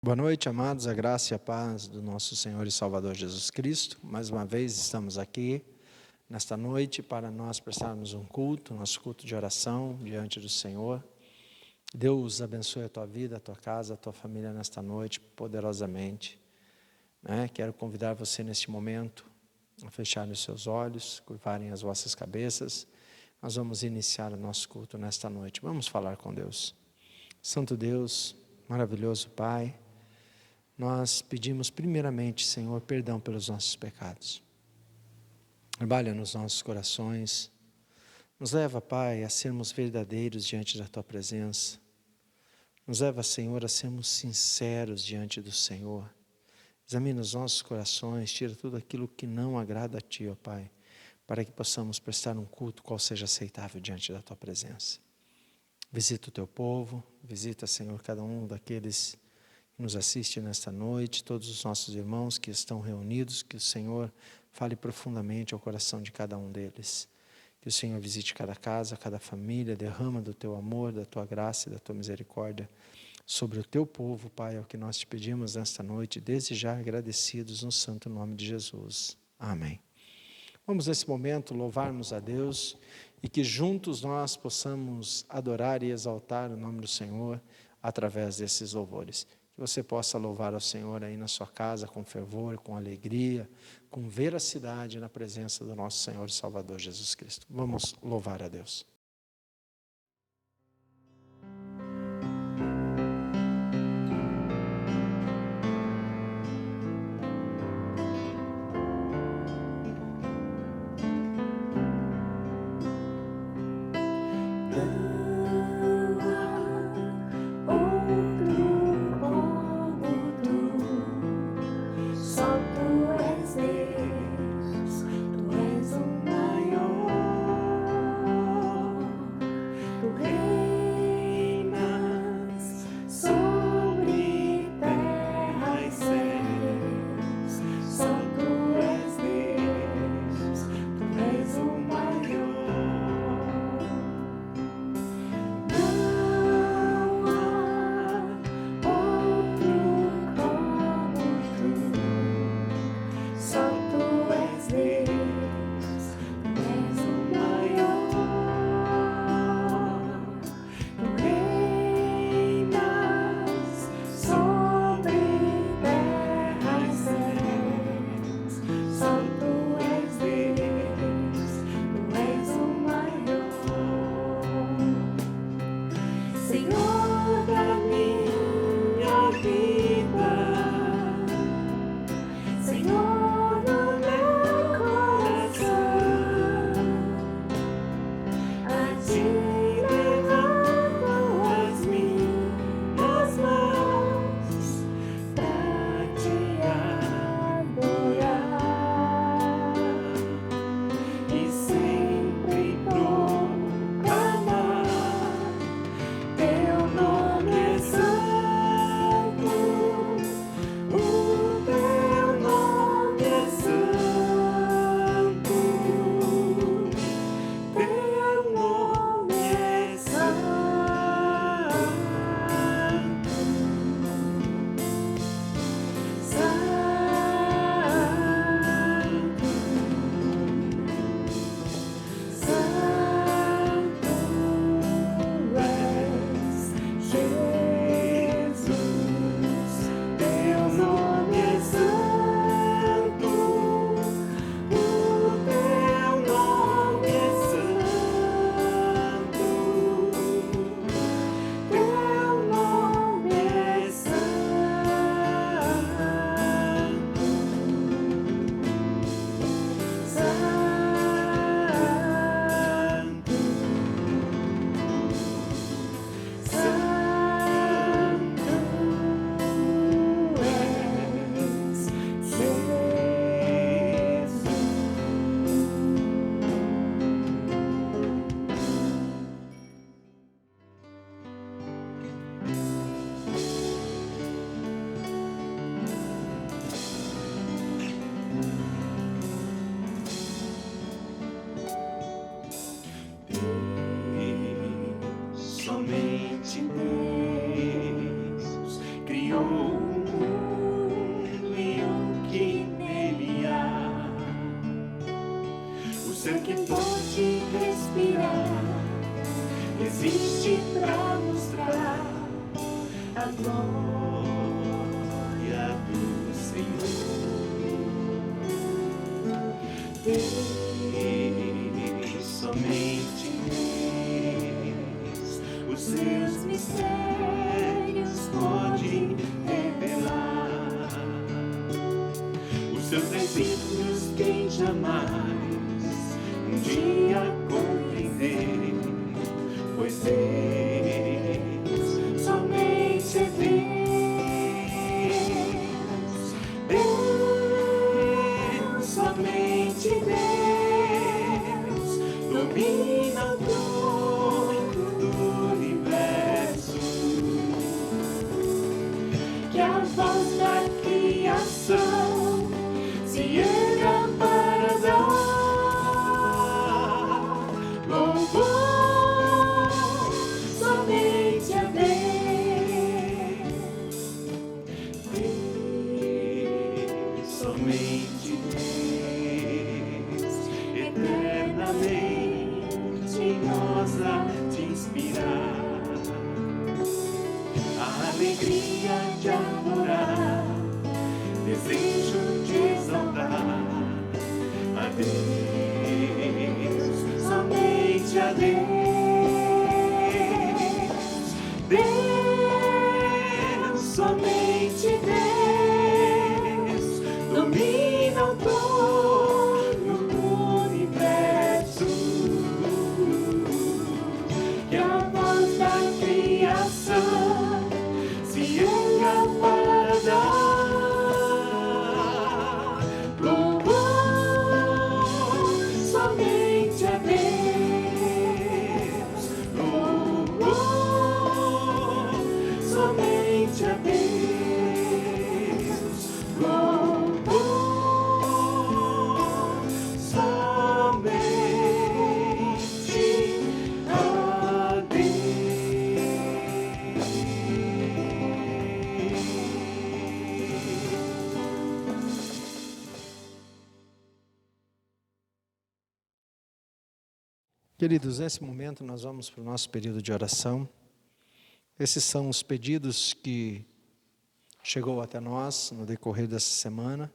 Boa noite, amados, a graça e a paz do nosso Senhor e Salvador Jesus Cristo. Mais uma vez estamos aqui nesta noite para nós prestarmos um culto, nosso culto de oração diante do Senhor. Deus abençoe a tua vida, a tua casa, a tua família nesta noite poderosamente. Quero convidar você neste momento a fecharem os seus olhos, curvarem as vossas cabeças. Nós vamos iniciar o nosso culto nesta noite. Vamos falar com Deus. Santo Deus, maravilhoso Pai, nós pedimos primeiramente, Senhor, perdão pelos nossos pecados. Trabalha nos nossos corações. Nos leva, Pai, a sermos verdadeiros diante da Tua presença. Nos leva, Senhor, a sermos sinceros diante do Senhor. Examina os nossos corações, tira tudo aquilo que não agrada a Ti, ó Pai, para que possamos prestar um culto qual seja aceitável diante da Tua presença. Visita o Teu povo, visita, Senhor, cada um daqueles que nos assiste nesta noite, todos os nossos irmãos que estão reunidos, que o Senhor fale profundamente ao coração de cada um deles. Que o Senhor visite cada casa, cada família, derrama do Teu amor, da Tua graça e da Tua misericórdia sobre o Teu povo, Pai, é o que nós te pedimos nesta noite, desde já agradecidos no santo nome de Jesus. Amém. Vamos nesse momento louvarmos a Deus e que juntos nós possamos adorar e exaltar o nome do Senhor através desses louvores. Que você possa louvar ao Senhor aí na sua casa com fervor, com alegria, com veracidade na presença do nosso Senhor e Salvador Jesus Cristo. Vamos louvar a Deus. Tu és o maior. ser que pode respirar existe para mostrar a glória do Senhor. Deus, somente Deus, os seus mistérios pode revelar. Os seus desígnios quem jamais um dia compreender, pois Deus, somente é Deus, somente Deus, domina o trono do universo. Que a voz da criação se erga para dar louvor somente a Deus. Deus, somente Deus, eternamente nós a te inspirar. A alegria de adorar, desejo de exaltar a Deus, somente a Deus. Deus, somente Deus, domina o trono do universo. Que a voz da criação se erga para dar louvor somente a Deus, louvor somente a Deus, louvor somente a Deus. Queridos, nesse momento nós vamos para o nosso período de oração. Esses são os pedidos que chegou até nós no decorrer dessa semana.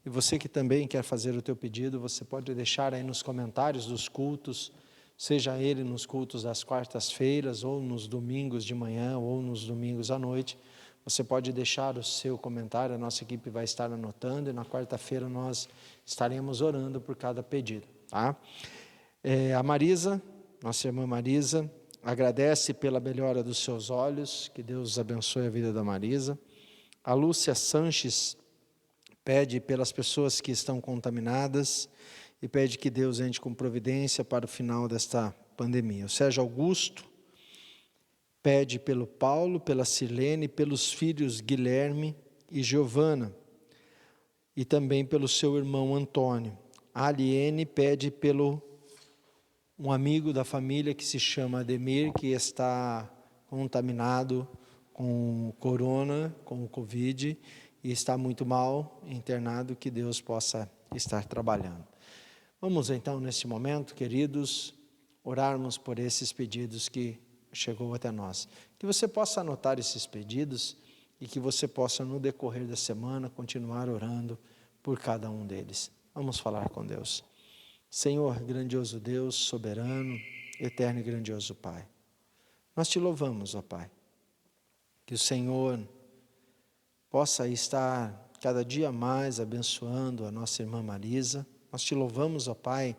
E você que também quer fazer o teu pedido, você pode deixar aí nos comentários dos cultos, seja ele nos cultos das quartas-feiras, ou nos domingos de manhã, ou nos domingos à noite. Você pode deixar o seu comentário, a nossa equipe vai estar anotando, e na quarta-feira nós estaremos orando por cada pedido, tá? A Marisa, nossa irmã Marisa, agradece pela melhora dos seus olhos, que Deus abençoe a vida da Marisa. A Lúcia Sanches pede pelas pessoas que estão contaminadas e pede que Deus entre com providência para o final desta pandemia. O Sérgio Augusto pede pelo Paulo, pela Silene, pelos filhos Guilherme e Giovana, e também pelo seu irmão Antônio. A Aliene pede pelo um amigo da família que se chama Ademir, que está contaminado com corona, com o Covid, e está muito mal, internado, que Deus possa estar trabalhando. Vamos então, neste momento, queridos, orarmos por esses pedidos que chegou até nós. Que você possa anotar esses pedidos e que você possa, no decorrer da semana, continuar orando por cada um deles. Vamos falar com Deus. Senhor, grandioso Deus, soberano, eterno e grandioso Pai, nós te louvamos, ó Pai, que o Senhor possa estar cada dia mais abençoando a nossa irmã Marisa. Nós te louvamos, ó Pai,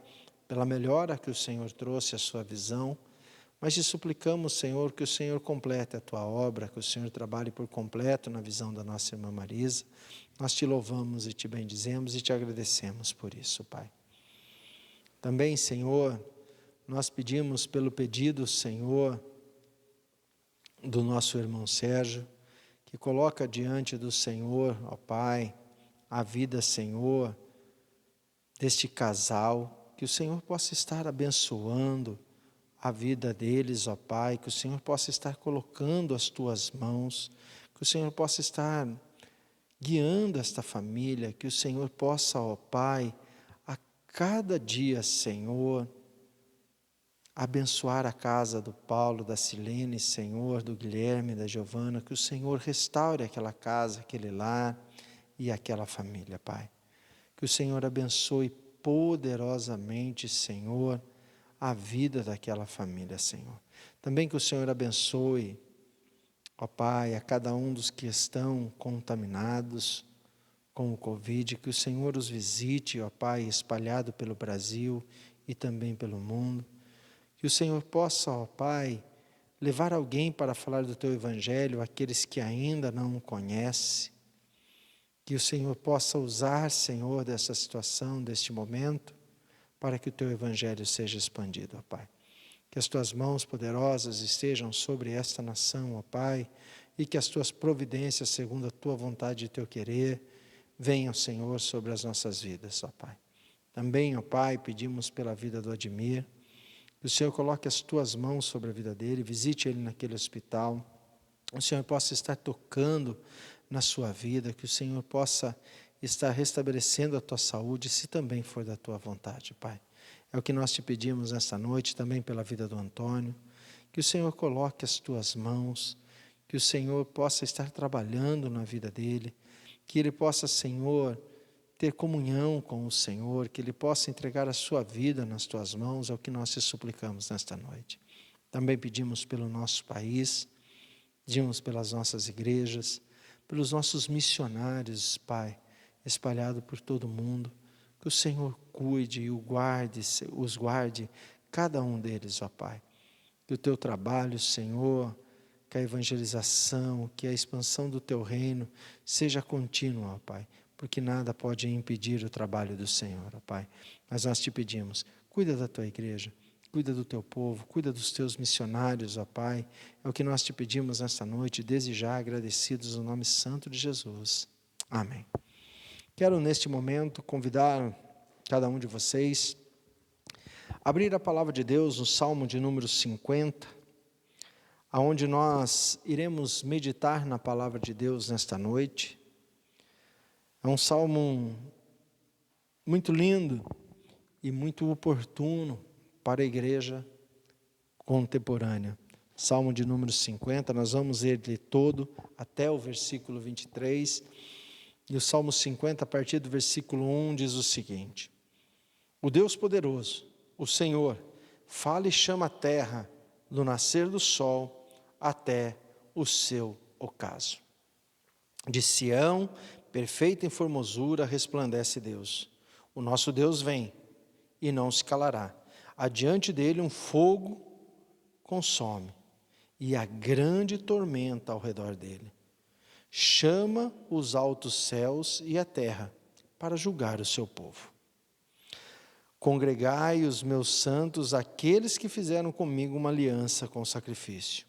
pela melhora que o Senhor trouxe à sua visão, mas te suplicamos, Senhor, que o Senhor complete a tua obra, que o Senhor trabalhe por completo na visão da nossa irmã Marisa. Nós te louvamos e te bendizemos e te agradecemos por isso, Pai. Também, Senhor, nós pedimos pelo pedido, Senhor, do nosso irmão Sérgio, que coloca diante do Senhor, ó Pai, a vida, Senhor, deste casal, que o Senhor possa estar abençoando a vida deles, ó Pai, que o Senhor possa estar colocando as tuas mãos, que o Senhor possa estar guiando esta família, que o Senhor possa, ó Pai, a cada dia, Senhor, abençoar a casa do Paulo, da Silene, Senhor, do Guilherme, da Giovana, que o Senhor restaure aquela casa, aquele lar e aquela família, Pai. Que o Senhor abençoe poderosamente, Senhor, a vida daquela família, Senhor. Também que o Senhor abençoe, ó Pai, a cada um dos que estão contaminados com o Covid, que o Senhor os visite, ó Pai, espalhado pelo Brasil e também pelo mundo. Que o Senhor possa, ó Pai, levar alguém para falar do Teu Evangelho, aqueles que ainda não o conhecem. Que o Senhor possa usar, Senhor, dessa situação, deste momento, para que o Teu Evangelho seja expandido, ó Pai. Que as Tuas mãos poderosas estejam sobre esta nação, ó Pai, e que as Tuas providências, segundo a Tua vontade e Teu querer, venham, Senhor, sobre as nossas vidas, ó Pai. Também, ó Pai, pedimos pela vida do Admir, que o Senhor coloque as Tuas mãos sobre a vida dele, visite ele naquele hospital, o Senhor possa estar tocando na sua vida, que o Senhor possa estar restabelecendo a Tua saúde, se também for da Tua vontade, Pai. É o que nós te pedimos nesta noite, também pela vida do Antônio, que o Senhor coloque as Tuas mãos, que o Senhor possa estar trabalhando na vida dele, que ele possa, Senhor, ter comunhão com o Senhor, que ele possa entregar a sua vida nas Tuas mãos, é o que nós te suplicamos nesta noite. Também pedimos pelo nosso país, pedimos pelas nossas igrejas, pelos nossos missionários, Pai, espalhados por todo o mundo, que o Senhor cuide e os guarde, cada um deles, ó Pai. Que o Teu trabalho, Senhor, que a evangelização, que a expansão do Teu reino seja contínua, ó Pai, porque nada pode impedir o trabalho do Senhor, ó Pai. Mas nós te pedimos, cuida da Tua igreja, cuida do Teu povo, cuida dos Teus missionários, ó Pai. É o que nós te pedimos nesta noite, desde já agradecidos no nome santo de Jesus. Amém. Quero neste momento convidar cada um de vocês a abrir a palavra de Deus no Salmo de número 50, aonde nós iremos meditar na palavra de Deus nesta noite. É um salmo muito lindo e muito oportuno para a igreja contemporânea. Salmo de número 50, nós vamos ler ele todo até o versículo 23. E o Salmo 50, a partir do versículo 1, diz o seguinte: O Deus poderoso, o Senhor, fala e chama a terra do nascer do sol até o seu ocaso. De Sião, perfeita em formosura, resplandece Deus. O nosso Deus vem e não se calará. Adiante dele um fogo consome e a grande tormenta ao redor dele. Chama os altos céus e a terra para julgar o seu povo. Congregai os meus santos, aqueles que fizeram comigo uma aliança com sacrifícios,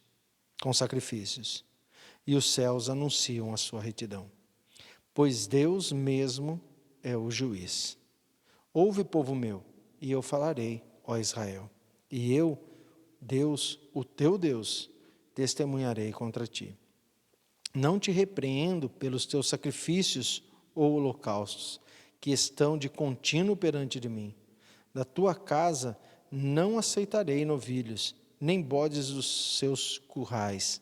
e os céus anunciam a sua retidão. Pois Deus mesmo é o juiz. Ouve, povo meu, e eu falarei, ó Israel. E eu, Deus, o teu Deus, testemunharei contra ti. Não te repreendo pelos teus sacrifícios ou holocaustos, que estão de contínuo perante de mim. Da tua casa não aceitarei novilhos, nem bodes dos seus currais,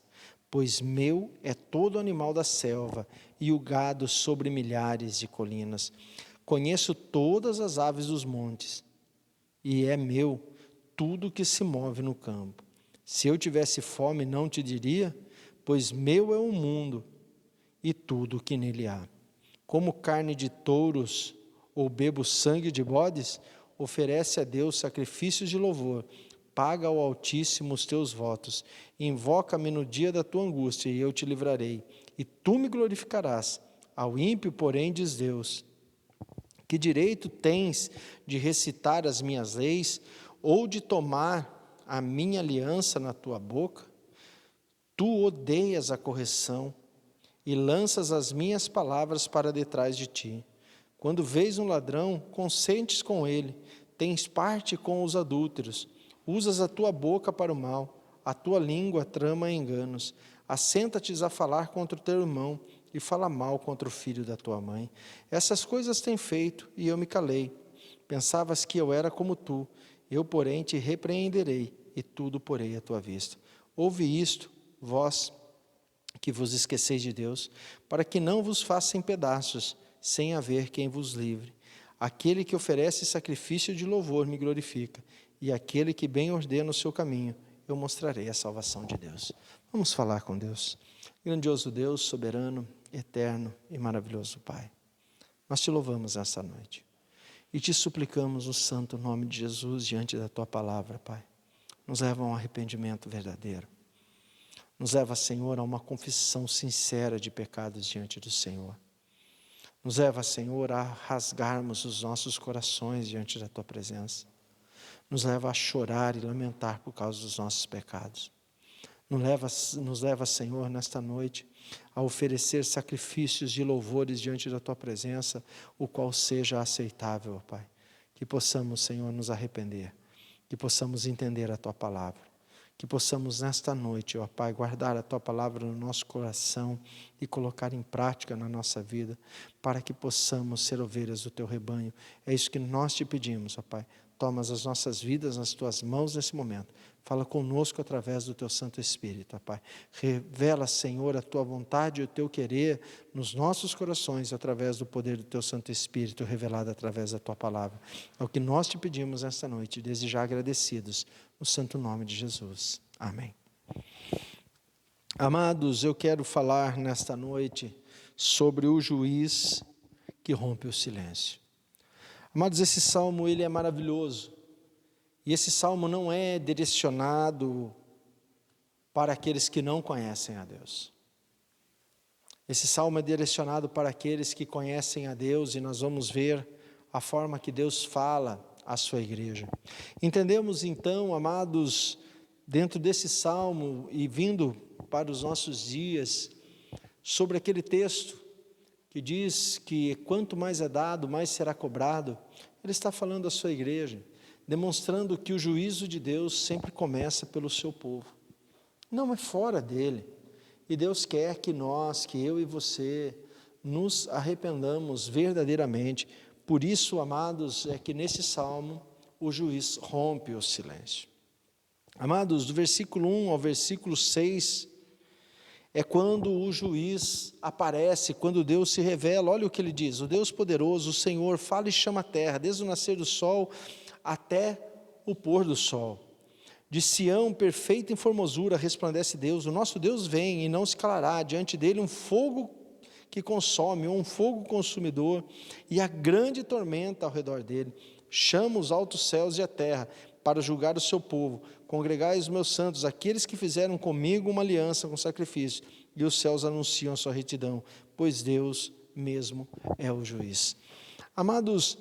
pois meu é todo animal da selva e o gado sobre milhares de colinas. Conheço todas as aves dos montes, e é meu tudo que se move no campo. Se eu tivesse fome, não te diria, pois meu é o mundo e tudo o que nele há. Como carne de touros ou bebo sangue de bodes, oferece a Deus sacrifícios de louvor, paga ao Altíssimo os teus votos, invoca-me no dia da tua angústia e eu te livrarei, e tu me glorificarás. Ao ímpio, porém, diz Deus: que direito tens de recitar as minhas leis, ou de tomar a minha aliança na tua boca? Tu odeias a correção e lanças as minhas palavras para detrás de ti. Quando vês um ladrão, consentes com ele, tens parte com os adúlteros, usas a tua boca para o mal, a tua língua trama enganos. Assenta-te a falar contra o teu irmão e fala mal contra o filho da tua mãe. Essas coisas tem feito e eu me calei. Pensavas que eu era como tu. Eu, porém, te repreenderei e tudo porei à tua vista. Ouve isto, vós que vos esqueceis de Deus, para que não vos faça em pedaços, sem haver quem vos livre. Aquele que oferece sacrifício de louvor me glorifica, e aquele que bem ordena o seu caminho, eu mostrarei a salvação de Deus. Vamos falar com Deus. Grandioso Deus, soberano, eterno e maravilhoso Pai. Nós te louvamos esta noite e te suplicamos no santo nome de Jesus diante da tua palavra, Pai. Nos leva a um arrependimento verdadeiro. Nos leva, Senhor, a uma confissão sincera de pecados diante do Senhor. Nos leva, Senhor, a rasgarmos os nossos corações diante da tua presença. Nos leva a chorar e lamentar por causa dos nossos pecados. Nos leva, Senhor, nesta noite, a oferecer sacrifícios de louvores diante da tua presença, o qual seja aceitável, Pai. Que possamos, Senhor, nos arrepender, que possamos entender a tua palavra, que possamos nesta noite, ó Pai, guardar a tua palavra no nosso coração e colocar em prática na nossa vida, para que possamos ser ovelhas do teu rebanho. É isso que nós te pedimos, ó Pai. Tomas as nossas vidas nas tuas mãos nesse momento. Fala conosco através do teu Santo Espírito, ó Pai. Revela, Senhor, a tua vontade e o teu querer nos nossos corações através do poder do teu Santo Espírito revelado através da tua palavra. É o que nós te pedimos esta noite, desde já agradecidos, no santo nome de Jesus. Amém. Amados, eu quero falar nesta noite sobre o juiz que rompe o silêncio. Amados, esse salmo ele é maravilhoso. E esse salmo não é direcionado para aqueles que não conhecem a Deus. Esse salmo é direcionado para aqueles que conhecem a Deus, e nós vamos ver a forma que Deus fala à sua igreja. Entendemos então, amados, dentro desse salmo e vindo para os nossos dias, sobre aquele texto que diz que quanto mais é dado, mais será cobrado. Ele está falando à sua igreja, demonstrando que o juízo de Deus sempre começa pelo seu povo, não é fora dele. E Deus quer que nós, que eu e você, nos arrependamos verdadeiramente. Por isso, amados, é que nesse salmo o juiz rompe o silêncio. Amados, do versículo 1 ao versículo 6, é quando o juiz aparece, quando Deus se revela. Olha o que ele diz: o Deus poderoso, o Senhor, fala e chama a terra, desde o nascer do sol até o pôr do sol. De Sião, perfeita em formosura, resplandece Deus. O nosso Deus vem e não se calará, diante dele um fogo que consome, um fogo consumidor, e a grande tormenta ao redor dele. Chama os altos céus e a terra para julgar o seu povo. Congregai os meus santos, aqueles que fizeram comigo uma aliança com sacrifício, e os céus anunciam a sua retidão, pois Deus mesmo é o juiz. Amados,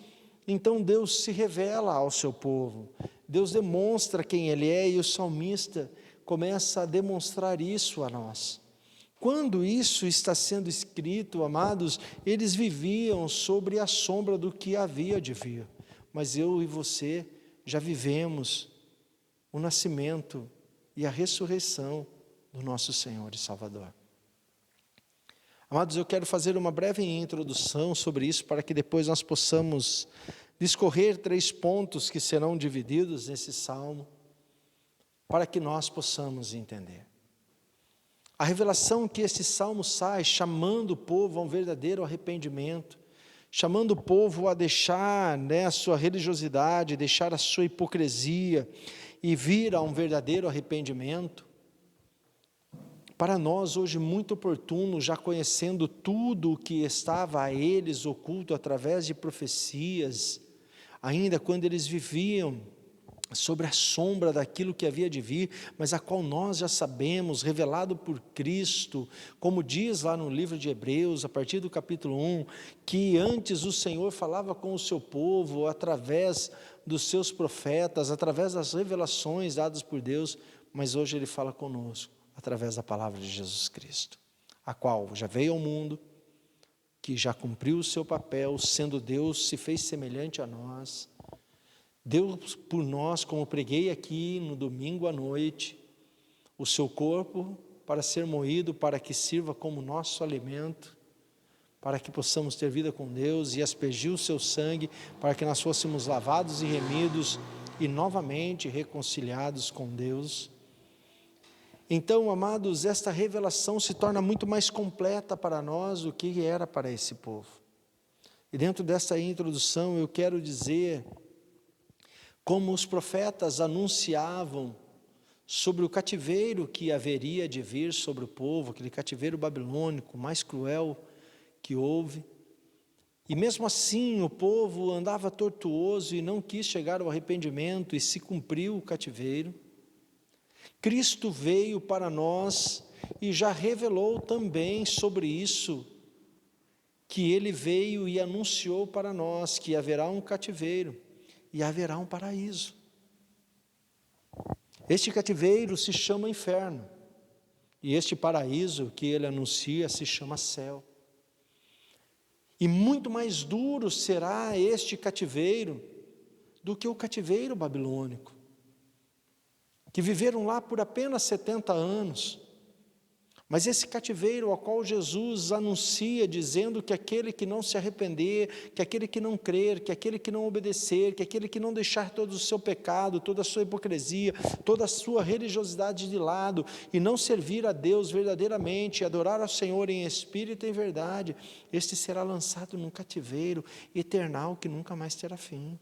então Deus se revela ao seu povo, Deus demonstra quem Ele é, e o salmista começa a demonstrar isso a nós. Quando isso está sendo escrito, amados, eles viviam sobre a sombra do que havia de vir, mas eu e você já vivemos o nascimento e a ressurreição do nosso Senhor e Salvador. Amados, eu quero fazer uma breve introdução sobre isso, para que depois nós possamos discorrer 3 pontos que serão divididos nesse salmo, para que nós possamos entender. A revelação que esse salmo sai, chamando o povo a um verdadeiro arrependimento, chamando o povo a deixar a sua religiosidade, deixar a sua hipocrisia e vir a um verdadeiro arrependimento. Para nós hoje muito oportuno, já conhecendo tudo o que estava a eles oculto através de profecias, ainda quando eles viviam sobre a sombra daquilo que havia de vir, mas a qual nós já sabemos, revelado por Cristo, como diz lá no livro de Hebreus, a partir do capítulo 1, que antes o Senhor falava com o seu povo, através dos seus profetas, através das revelações dadas por Deus, mas hoje Ele fala conosco, através da palavra de Jesus Cristo, a qual já veio ao mundo, que já cumpriu o seu papel, sendo Deus, se fez semelhante a nós, Deus por nós, como preguei aqui no domingo à noite, o seu corpo para ser moído, para que sirva como nosso alimento, para que possamos ter vida com Deus, e aspergiu o seu sangue para que nós fôssemos lavados e remidos e novamente reconciliados com Deus. Então, amados, esta revelação se torna muito mais completa para nós do que era para esse povo. E dentro dessa introdução eu quero dizer como os profetas anunciavam sobre o cativeiro que haveria de vir sobre o povo, aquele cativeiro babilônico mais cruel que houve. E mesmo assim o povo andava tortuoso e não quis chegar ao arrependimento, e se cumpriu o cativeiro. Cristo veio para nós e já revelou também sobre isso, que Ele veio e anunciou para nós que haverá um cativeiro e haverá um paraíso. Este cativeiro se chama inferno, e este paraíso que Ele anuncia se chama céu. E muito mais duro será este cativeiro do que o cativeiro babilônico, que viveram lá por apenas 70 anos. Mas esse cativeiro ao qual Jesus anuncia, dizendo que aquele que não se arrepender, que aquele que não crer, que aquele que não obedecer, que aquele que não deixar todo o seu pecado, toda a sua hipocrisia, toda a sua religiosidade de lado, e não servir a Deus verdadeiramente, adorar ao Senhor em espírito e em verdade, este será lançado num cativeiro eternal que nunca mais terá fim,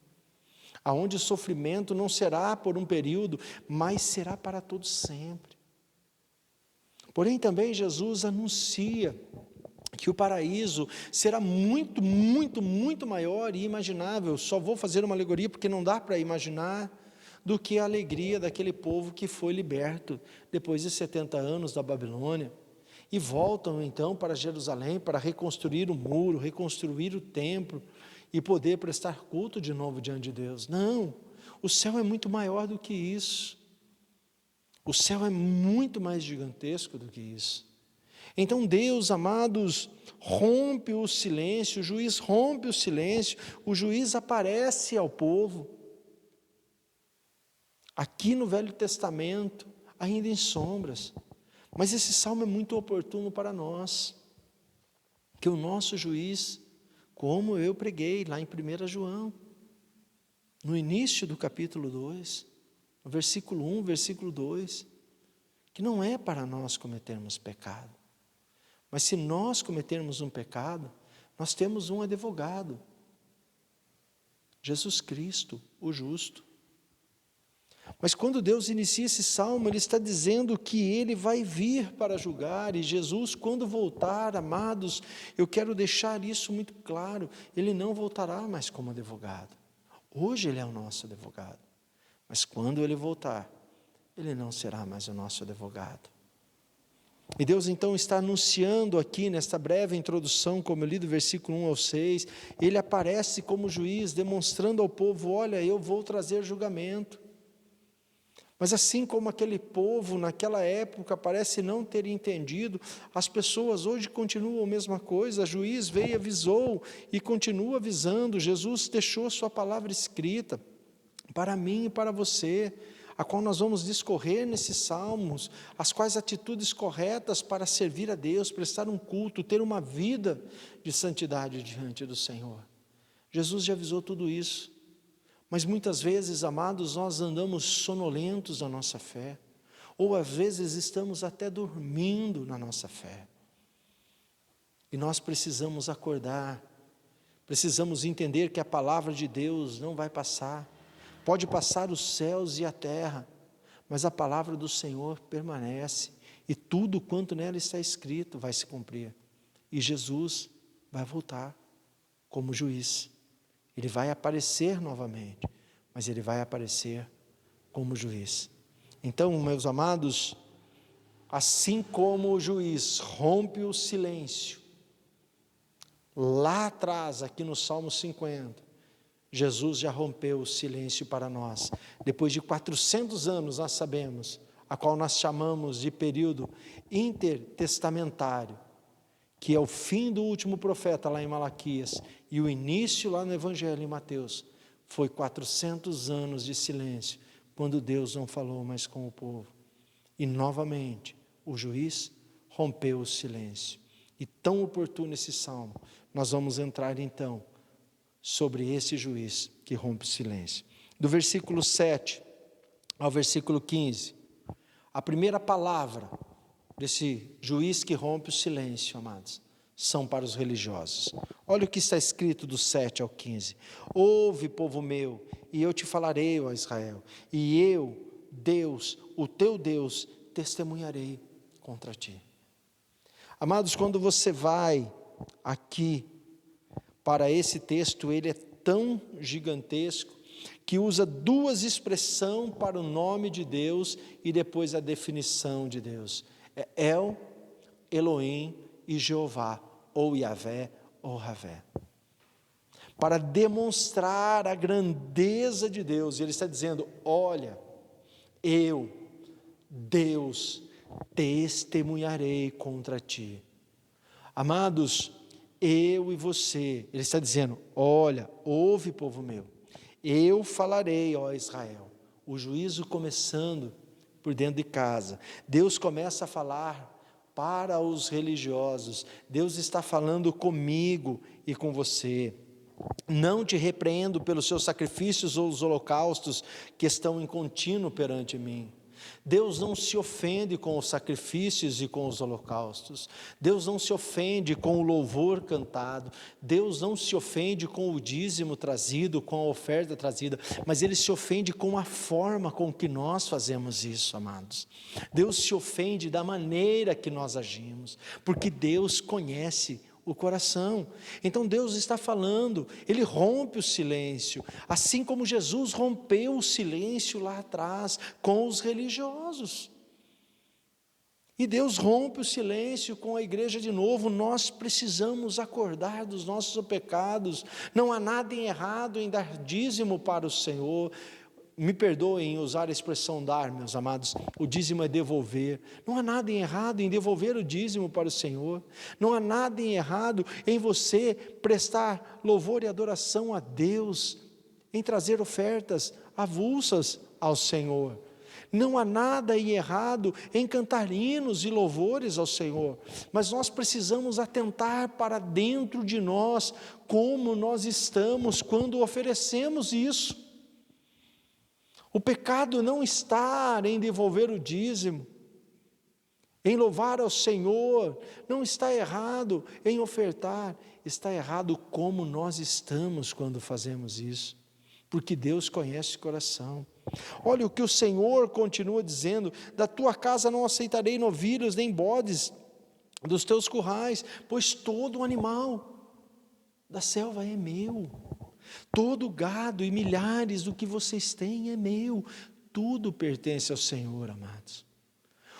aonde o sofrimento não será por um período, mas será para todos sempre. Porém também Jesus anuncia que o paraíso será muito, muito, muito maior e imaginável. Só vou fazer uma alegoria porque não dá para imaginar, do que a alegria daquele povo que foi liberto depois de 70 anos da Babilônia, e voltam então para Jerusalém para reconstruir o muro, reconstruir o templo e poder prestar culto de novo diante de Deus. Não, o céu é muito maior do que isso. O céu é muito mais gigantesco do que isso. Então Deus, amados, rompe o silêncio, o juiz rompe o silêncio, o juiz aparece ao povo. Aqui no Velho Testamento, ainda em sombras. Mas esse salmo é muito oportuno para nós, que o nosso juiz, como eu preguei lá em 1 João, no início do capítulo 2, no versículo 1, versículo 2, que não é para nós cometermos pecado, mas se nós cometermos um pecado, nós temos um advogado, Jesus Cristo, o justo. Mas quando Deus inicia esse salmo, Ele está dizendo que Ele vai vir para julgar, e Jesus, quando voltar, amados, eu quero deixar isso muito claro, Ele não voltará mais como advogado. Hoje Ele é o nosso advogado. Mas quando Ele voltar, Ele não será mais o nosso advogado. E Deus então está anunciando aqui, nesta breve introdução, como eu li do versículo 1 ao 6, Ele aparece como juiz, demonstrando ao povo, olha, eu vou trazer julgamento. Mas assim como aquele povo naquela época parece não ter entendido, as pessoas hoje continuam a mesma coisa. O juiz veio, avisou e continua avisando. Jesus deixou a sua palavra escrita para mim e para você, a qual nós vamos discorrer nesses salmos, as quais atitudes corretas para servir a Deus, prestar um culto, ter uma vida de santidade diante do Senhor. Jesus já avisou tudo isso. Mas muitas vezes, amados, nós andamos sonolentos na nossa fé, ou às vezes estamos até dormindo na nossa fé. E nós precisamos acordar, precisamos entender que a palavra de Deus não vai passar. Pode passar os céus e a terra, mas a palavra do Senhor permanece, e tudo quanto nela está escrito vai se cumprir. E Jesus vai voltar como juiz. Ele vai aparecer novamente, mas Ele vai aparecer como juiz. Então, meus amados, assim como o juiz rompe o silêncio, lá atrás, aqui no Salmo 50, Jesus já rompeu o silêncio para nós. Depois de 400 anos, nós sabemos, a qual nós chamamos de período intertestamentário, que é o fim do último profeta lá em Malaquias, e o início lá no Evangelho em Mateus, foi 400 anos de silêncio, quando Deus não falou mais com o povo. E novamente, o juiz rompeu o silêncio. E tão oportuno esse salmo, nós vamos entrar então sobre esse juiz que rompe o silêncio. Do versículo 7 ao versículo 15, a primeira palavra desse juiz que rompe o silêncio, amados, são para os religiosos. Olha o que está escrito do 7 ao 15. Ouve, povo meu, e eu te falarei, ó Israel, e eu, Deus, o teu Deus, testemunharei contra ti. Amados, quando você vai aqui para esse texto, ele é tão gigantesco que usa duas expressões para o nome de Deus e depois a definição de Deus. É El, Elohim e Jeová, ou Yahvé, ou Ravé. Para demonstrar a grandeza de Deus, ele está dizendo, olha, eu, Deus, testemunharei contra ti. Amados, eu e você, ele está dizendo, olha, ouve, povo meu, eu falarei, ó Israel, o juízo começando por dentro de casa. Deus começa a falar para os religiosos. Deus está falando comigo e com você. Não te repreendo pelos seus sacrifícios ou os holocaustos que estão em contínuo perante mim. Deus não se ofende com os sacrifícios e com os holocaustos. Deus não se ofende com o louvor cantado. Deus não se ofende com o dízimo trazido, com a oferta trazida, mas Ele se ofende com a forma com que nós fazemos isso, amados. Deus se ofende da maneira que nós agimos, porque Deus conhece o coração. Então Deus está falando, Ele rompe o silêncio, assim como Jesus rompeu o silêncio lá atrás com os religiosos. E Deus rompe o silêncio com a igreja de novo. Nós precisamos acordar dos nossos pecados. Não há nada errado em dar dízimo para o Senhor. Me perdoem em usar a expressão dar, meus amados, o dízimo é devolver. Não há nada errado em devolver o dízimo para o Senhor. Não há nada errado em você prestar louvor e adoração a Deus, em trazer ofertas avulsas ao Senhor. Não há nada errado em cantar hinos e louvores ao Senhor, mas nós precisamos atentar para dentro de nós, como nós estamos quando oferecemos isso. O pecado não está em devolver o dízimo, em louvar ao Senhor, não está errado em ofertar, está errado como nós estamos quando fazemos isso, porque Deus conhece o coração. Olha o que o Senhor continua dizendo, da tua casa não aceitarei novilhos nem bodes dos teus currais, pois todo animal da selva é meu. Todo gado e milhares do que vocês têm é meu, tudo pertence ao Senhor, amados.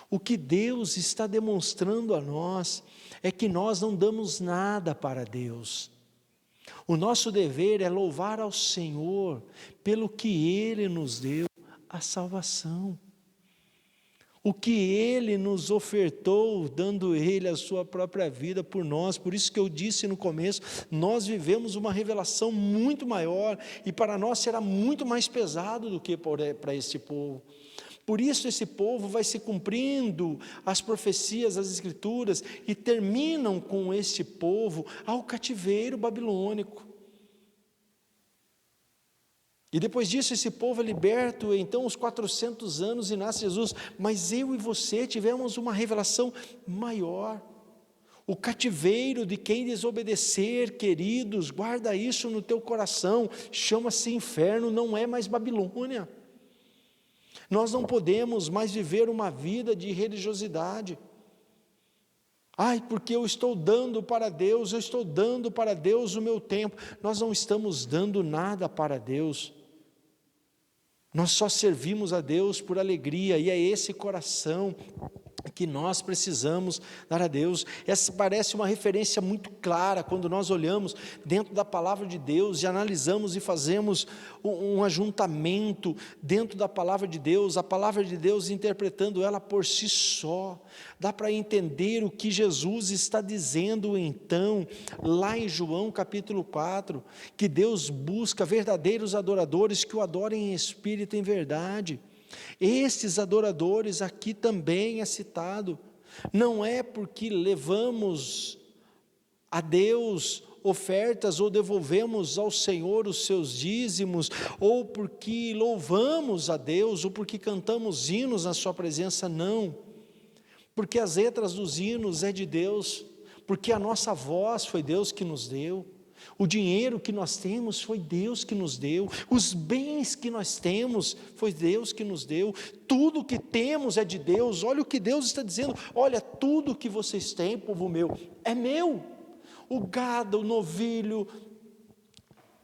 O que Deus está demonstrando a nós é que nós não damos nada para Deus. O nosso dever é louvar ao Senhor pelo que Ele nos deu, a salvação. O que Ele nos ofertou, dando Ele a sua própria vida por nós. Por isso que eu disse no começo, nós vivemos uma revelação muito maior, e para nós será muito mais pesado do que para esse povo. Por isso esse povo vai se cumprindo as profecias, as escrituras, e terminam com este povo ao cativeiro babilônico. E depois disso esse povo é liberto, então os 400 anos e nasce Jesus. Mas eu e você tivemos uma revelação maior. O cativeiro de quem desobedecer, queridos, guarda isso no teu coração, chama-se inferno, não é mais Babilônia. Nós não podemos mais viver uma vida de religiosidade. Ai, porque eu estou dando para Deus, eu estou dando para Deus o meu tempo. Nós não estamos dando nada para Deus. Nós só servimos a Deus por alegria, e é esse coração que nós precisamos dar a Deus. Essa parece uma referência muito clara quando nós olhamos dentro da palavra de Deus e analisamos e fazemos um ajuntamento dentro da palavra de Deus, a palavra de Deus interpretando ela por si só. Dá para entender o que Jesus está dizendo então, lá em João capítulo 4, que Deus busca verdadeiros adoradores que o adorem em espírito e em verdade. Estes adoradores aqui também é citado, não é porque levamos a Deus ofertas, ou devolvemos ao Senhor os seus dízimos, ou porque louvamos a Deus, ou porque cantamos hinos na sua presença, não, porque as letras dos hinos é de Deus, porque a nossa voz foi Deus que nos deu, o dinheiro que nós temos foi Deus que nos deu, os bens que nós temos foi Deus que nos deu, tudo que temos é de Deus. Olha o que Deus está dizendo: olha, tudo que vocês têm, povo meu, é meu. O gado, o novilho,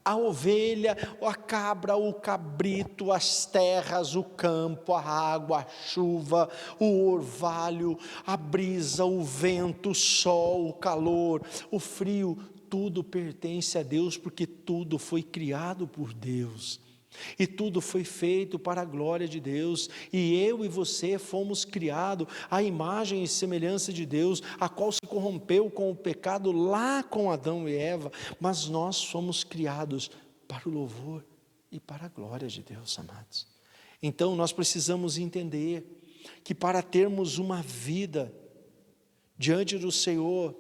a ovelha, a cabra, o cabrito, as terras, o campo, a água, a chuva, o orvalho, a brisa, o vento, o sol, o calor, o frio, tudo pertence a Deus, porque tudo foi criado por Deus, e tudo foi feito para a glória de Deus, e eu e você fomos criados à imagem e semelhança de Deus, a qual se corrompeu com o pecado lá com Adão e Eva, mas nós fomos criados para o louvor e para a glória de Deus, amados. Então nós precisamos entender que para termos uma vida diante do Senhor,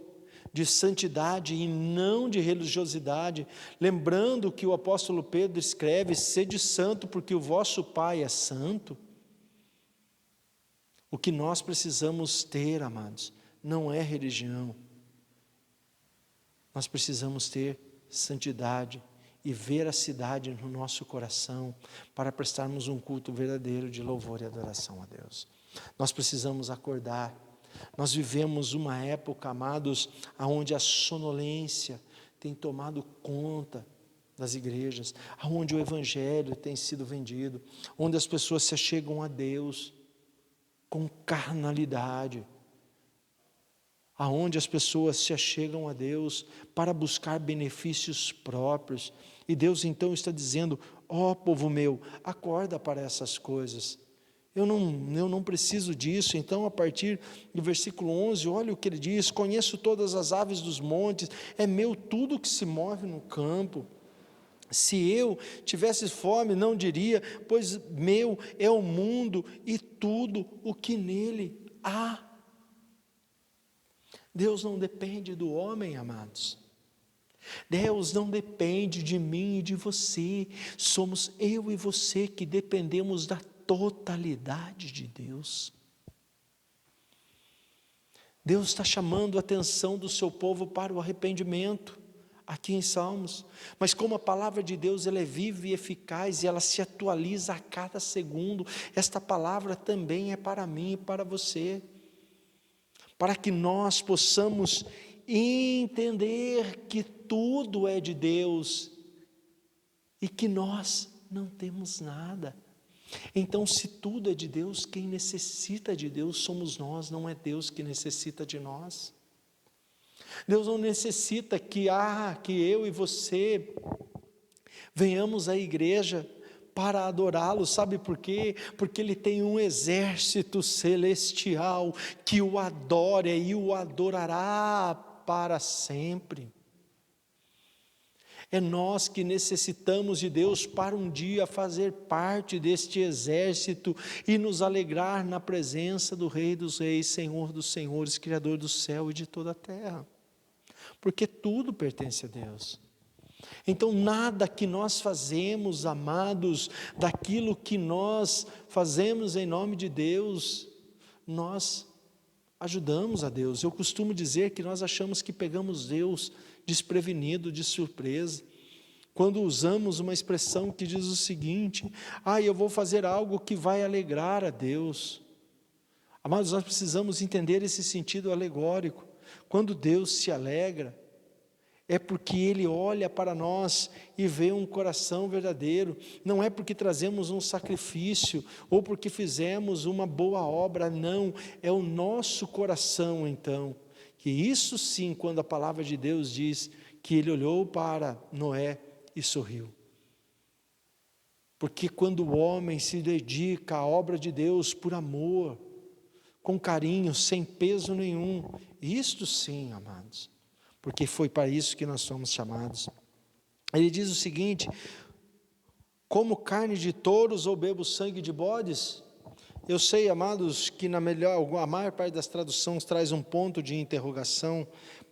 de santidade e não de religiosidade, lembrando que o apóstolo Pedro escreve: sede santo porque o vosso Pai é santo. O que nós precisamos ter, amados, não é religião, nós precisamos ter santidade e veracidade no nosso coração, para prestarmos um culto verdadeiro de louvor e adoração a Deus. Nós precisamos acordar. Nós vivemos uma época, amados, onde a sonolência tem tomado conta das igrejas, onde o evangelho tem sido vendido, onde as pessoas se achegam a Deus com carnalidade, aonde as pessoas se achegam a Deus para buscar benefícios próprios, e Deus então está dizendo: ó povo meu, acorda para essas coisas. Eu não preciso disso. Então, a partir do versículo 11, olha o que ele diz: conheço todas as aves dos montes, é meu tudo que se move no campo. Se eu tivesse fome, não diria, pois meu é o mundo e tudo o que nele há. Deus não depende do homem, amados. Deus não depende de mim e de você. Somos eu e você que dependemos da totalidade de Deus. Deus está chamando a atenção do seu povo para o arrependimento, aqui em Salmos, mas como a palavra de Deus ela é viva e eficaz, e ela se atualiza a cada segundo, esta palavra também é para mim e para você, para que nós possamos entender que tudo é de Deus, e que nós não temos nada. Então, se tudo é de Deus, quem necessita de Deus somos nós, não é Deus que necessita de nós. Deus não necessita que eu e você venhamos à igreja para adorá-lo. Sabe por quê? Porque Ele tem um exército celestial que o adora e o adorará para sempre. É nós que necessitamos de Deus para um dia fazer parte deste exército e nos alegrar na presença do Rei dos Reis, Senhor dos Senhores, Criador do céu e de toda a terra, porque tudo pertence a Deus. Então nada que nós fazemos, amados, daquilo que nós fazemos em nome de Deus, nós ajudamos a Deus. Eu costumo dizer que nós achamos que pegamos Deus desprevenido, de surpresa, quando usamos uma expressão que diz o seguinte: eu vou fazer algo que vai alegrar a Deus. Amados, nós precisamos entender esse sentido alegórico. Quando Deus se alegra, é porque Ele olha para nós e vê um coração verdadeiro, não é porque trazemos um sacrifício, ou porque fizemos uma boa obra, não, é o nosso coração então, que isso sim, quando a palavra de Deus diz que Ele olhou para Noé e sorriu. Porque quando o homem se dedica à obra de Deus por amor, com carinho, sem peso nenhum, isto sim, amados, porque foi para isso que nós somos chamados. Ele diz o seguinte: como carne de touros ou bebo sangue de bodes? Eu sei, amados, que a maior parte das traduções traz um ponto de interrogação,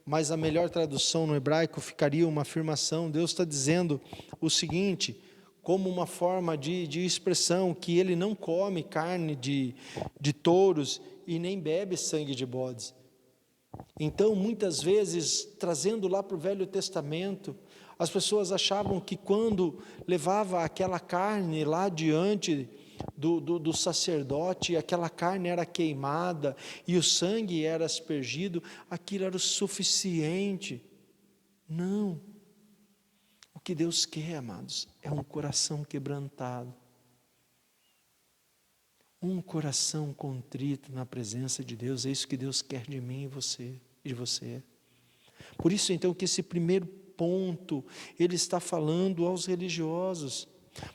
mas a melhor tradução no hebraico ficaria uma afirmação. Deus está dizendo o seguinte, como uma forma de expressão, que Ele não come carne de touros e nem bebe sangue de bodes. Então, muitas vezes, trazendo lá para o Velho Testamento, as pessoas achavam que quando levava aquela carne lá diante do sacerdote, aquela carne era queimada e o sangue era aspergido, aquilo era o suficiente. Não. O que Deus quer, amados, é um coração quebrantado. Um coração contrito na presença de Deus, é isso que Deus quer de mim e de você. Por isso, então, que esse primeiro ponto, ele está falando aos religiosos,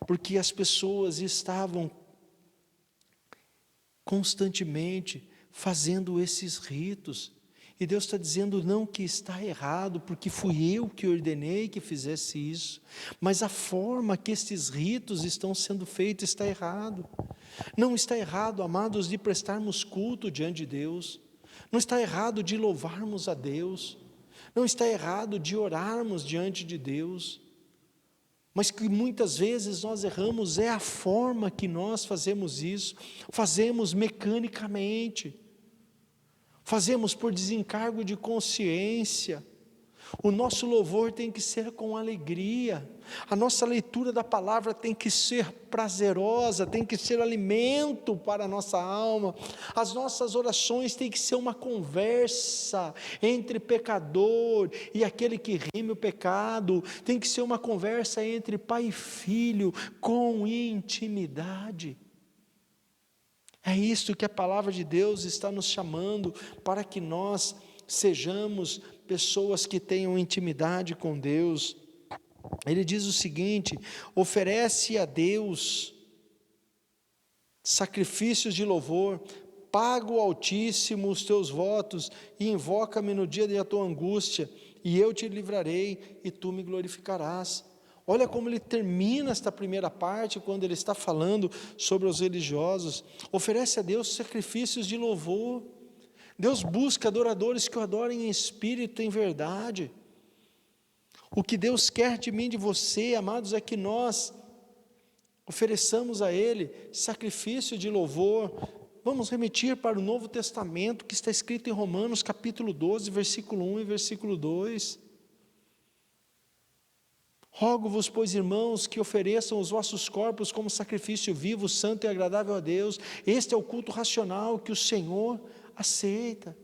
porque as pessoas estavam constantemente fazendo esses ritos, e Deus está dizendo não que está errado, porque fui eu que ordenei que fizesse isso, mas a forma que esses ritos estão sendo feitos está errado. Não está errado, amados, de prestarmos culto diante de Deus, não está errado de louvarmos a Deus, não está errado de orarmos diante de Deus, mas que muitas vezes nós erramos é a forma que nós fazemos isso, fazemos mecanicamente, fazemos por desencargo de consciência. O nosso louvor tem que ser com alegria, a nossa leitura da palavra tem que ser prazerosa, tem que ser alimento para a nossa alma, as nossas orações têm que ser uma conversa entre pecador e aquele que reme o pecado, tem que ser uma conversa entre pai e filho, com intimidade. É isso que a palavra de Deus está nos chamando, para que nós sejamos pessoas que tenham intimidade com Deus. Ele diz o seguinte: oferece a Deus sacrifícios de louvor, paga ao Altíssimo os teus votos, e invoca-me no dia da tua angústia, e eu te livrarei, e tu me glorificarás. Olha como ele termina esta primeira parte, quando ele está falando sobre os religiosos. Oferece a Deus sacrifícios de louvor. Deus busca adoradores que o adorem em espírito e em verdade. O que Deus quer de mim e de você, amados, é que nós ofereçamos a Ele sacrifício de louvor. Vamos remitir para o Novo Testamento, que está escrito em Romanos capítulo 12, versículo 1 e versículo 2. Rogo-vos, pois, irmãos, que ofereçam os vossos corpos como sacrifício vivo, santo e agradável a Deus. Este é o culto racional que o Senhor aceita.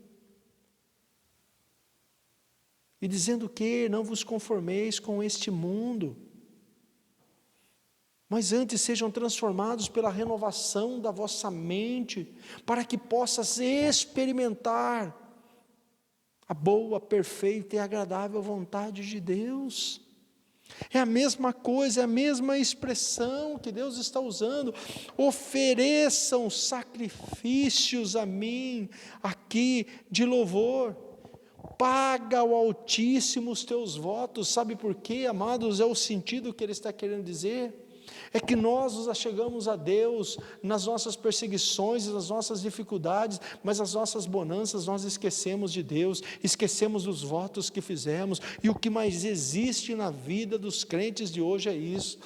E dizendo que não vos conformeis com este mundo, mas antes sejam transformados pela renovação da vossa mente, para que possas experimentar a boa, perfeita e agradável vontade de Deus. É a mesma coisa, é a mesma expressão que Deus está usando. Ofereçam sacrifícios a mim, aqui, de louvor. Paga ao Altíssimo os teus votos. Sabe por quê, amados? É o sentido que ele está querendo dizer. É que nós nos achegamos a Deus nas nossas perseguições e nas nossas dificuldades, mas as nossas bonanças nós esquecemos de Deus, esquecemos dos votos que fizemos, e o que mais existe na vida dos crentes de hoje é isso.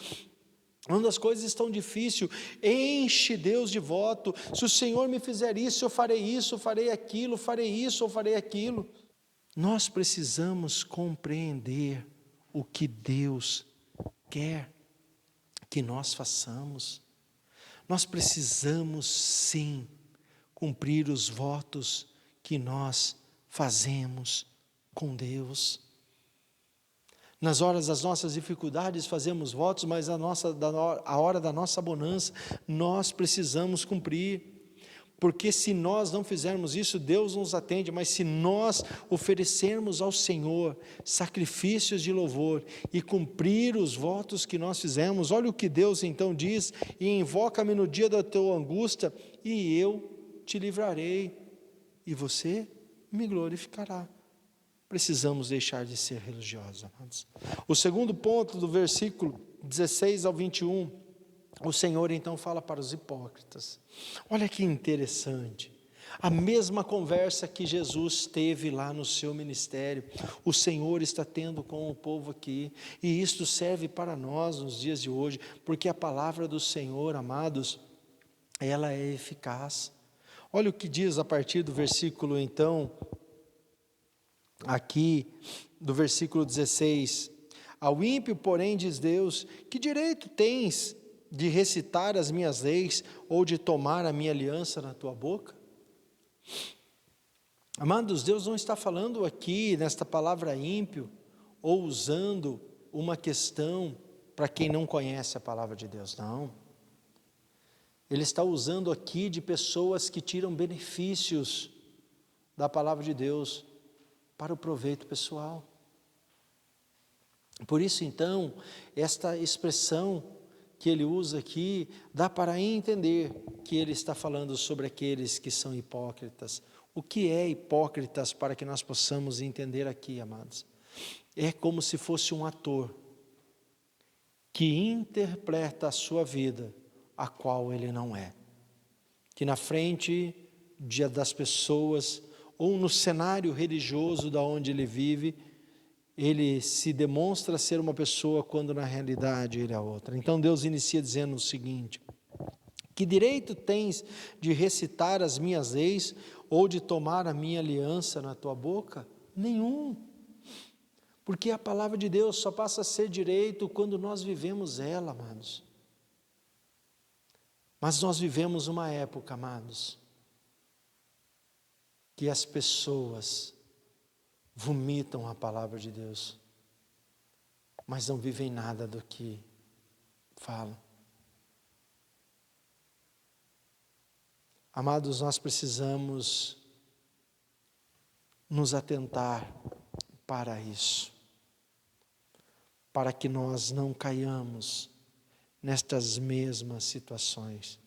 Quando as coisas estão difíceis, enche Deus de voto. Se o Senhor me fizer isso, eu farei isso, eu farei aquilo, farei isso, eu farei aquilo. Nós precisamos compreender o que Deus quer que nós façamos. Nós precisamos sim cumprir os votos que nós fazemos com Deus. Nas horas das nossas dificuldades fazemos votos, mas a hora da nossa bonança nós precisamos cumprir. Porque se nós não fizermos isso, Deus nos atende, mas se nós oferecermos ao Senhor sacrifícios de louvor e cumprir os votos que nós fizemos, olha o que Deus então diz: e invoca-me no dia da tua angústia, e eu te livrarei, e você me glorificará. Precisamos deixar de ser religiosos, amados. O segundo ponto do versículo 16 ao 21, o Senhor então fala para os hipócritas. Olha que interessante. A mesma conversa que Jesus teve lá no seu ministério, o Senhor está tendo com o povo aqui, e isto serve para nós nos dias de hoje, porque a palavra do Senhor, amados, ela é eficaz. Olha o que diz a partir do versículo, então, aqui, do versículo 16: ao ímpio, porém, diz Deus, que direito tens de recitar as minhas leis, ou de tomar a minha aliança na tua boca? Amados, Deus não está falando aqui, nesta palavra ímpio, ou usando uma questão para quem não conhece a palavra de Deus, não. Ele está usando aqui de pessoas que tiram benefícios da palavra de Deus para o proveito pessoal. Por isso, então, esta expressão que ele usa aqui, dá para entender que ele está falando sobre aqueles que são hipócritas. O que é hipócritas, para que nós possamos entender aqui, amados? É como se fosse um ator que interpreta a sua vida, a qual ele não é. Que na frente das pessoas, ou no cenário religioso da onde ele vive, ele se demonstra ser uma pessoa, quando na realidade ele é outra. Então Deus inicia dizendo o seguinte: que direito tens de recitar as minhas leis, ou de tomar a minha aliança na tua boca? Nenhum. Porque a palavra de Deus só passa a ser direito quando nós vivemos ela, amados. Mas nós vivemos uma época, amados, que as pessoas vomitam a palavra de Deus, mas não vivem nada do que falam. Amados, nós precisamos nos atentar para isso, para que nós não caiamos nestas mesmas situações,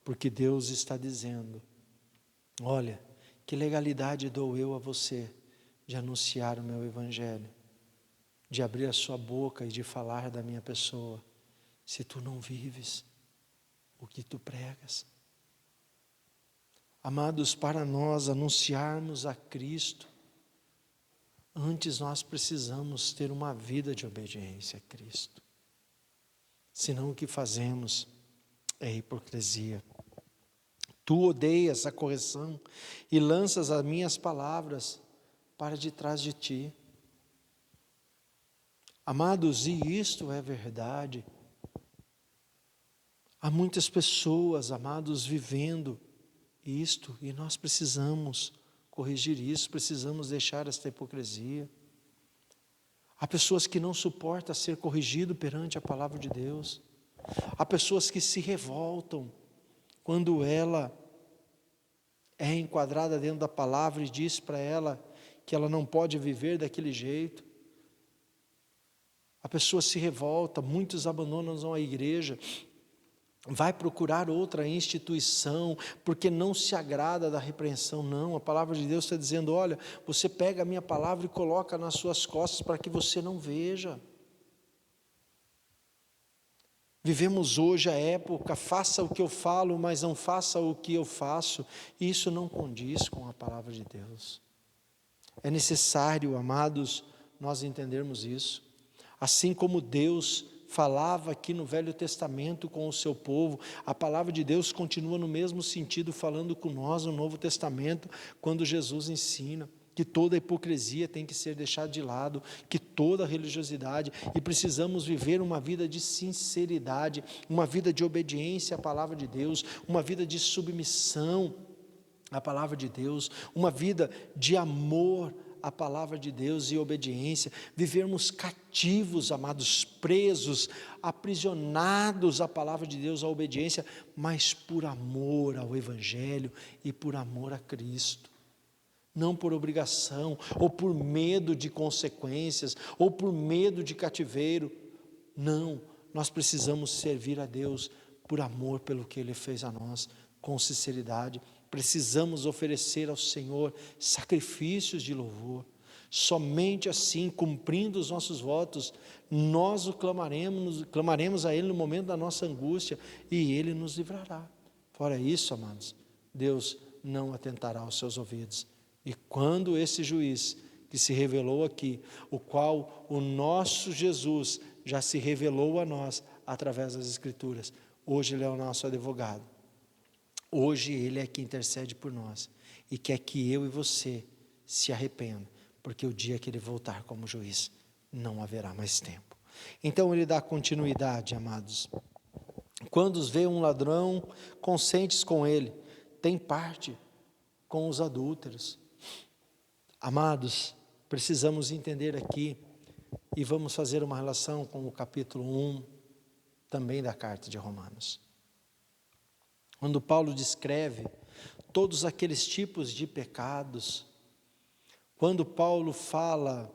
porque Deus está dizendo: olha, que legalidade dou eu a você de anunciar o meu evangelho, de abrir a sua boca e de falar da minha pessoa, se tu não vives o que tu pregas? Amados, para nós anunciarmos a Cristo, antes nós precisamos ter uma vida de obediência a Cristo. Senão o que fazemos é hipocrisia. Tu odeias a correção e lanças as minhas palavras para de trás de ti. Amados, e isto é verdade. Há muitas pessoas, amados, vivendo isto, e nós precisamos corrigir isso, precisamos deixar esta hipocrisia. Há pessoas que não suportam ser corrigido perante a palavra de Deus. Há pessoas que se revoltam quando ela é enquadrada dentro da palavra e diz para ela que ela não pode viver daquele jeito. A pessoa se revolta, muitos abandonam a igreja, vai procurar outra instituição, porque não se agrada da repreensão. Não, a palavra de Deus está dizendo: olha, você pega a minha palavra e coloca nas suas costas para que você não veja. Vivemos hoje a época, faça o que eu falo, mas não faça o que eu faço. E isso não condiz com a palavra de Deus. É necessário, amados, nós entendermos isso. Assim como Deus falava aqui no Velho Testamento com o seu povo, a palavra de Deus continua no mesmo sentido falando com nós no Novo Testamento, quando Jesus ensina que toda hipocrisia tem que ser deixada de lado, que toda religiosidade, e precisamos viver uma vida de sinceridade, uma vida de obediência à palavra de Deus, uma vida de submissão à palavra de Deus, uma vida de amor à palavra de Deus e obediência, vivermos cativos, amados, presos, aprisionados à palavra de Deus, à obediência, mas por amor ao Evangelho e por amor a Cristo. Não por obrigação, ou por medo de consequências, ou por medo de cativeiro. Não, nós precisamos servir a Deus por amor pelo que Ele fez a nós, com sinceridade. Precisamos oferecer ao Senhor sacrifícios de louvor. Somente assim, cumprindo os nossos votos, nós o clamaremos a Ele no momento da nossa angústia, e Ele nos livrará. Fora isso, amados, Deus não atentará aos seus ouvidos. E quando esse juiz que se revelou aqui, o qual o nosso Jesus já se revelou a nós através das Escrituras, hoje Ele é o nosso advogado. Hoje Ele é que intercede por nós e quer que eu e você se arrependam, porque o dia que Ele voltar como juiz, não haverá mais tempo. Então Ele dá continuidade, amados. Quando os vê um ladrão, consentes com ele, tem parte com os adúlteros. Amados, precisamos entender aqui, e vamos fazer uma relação com o capítulo 1, também da carta de Romanos. Quando Paulo descreve todos aqueles tipos de pecados, quando Paulo fala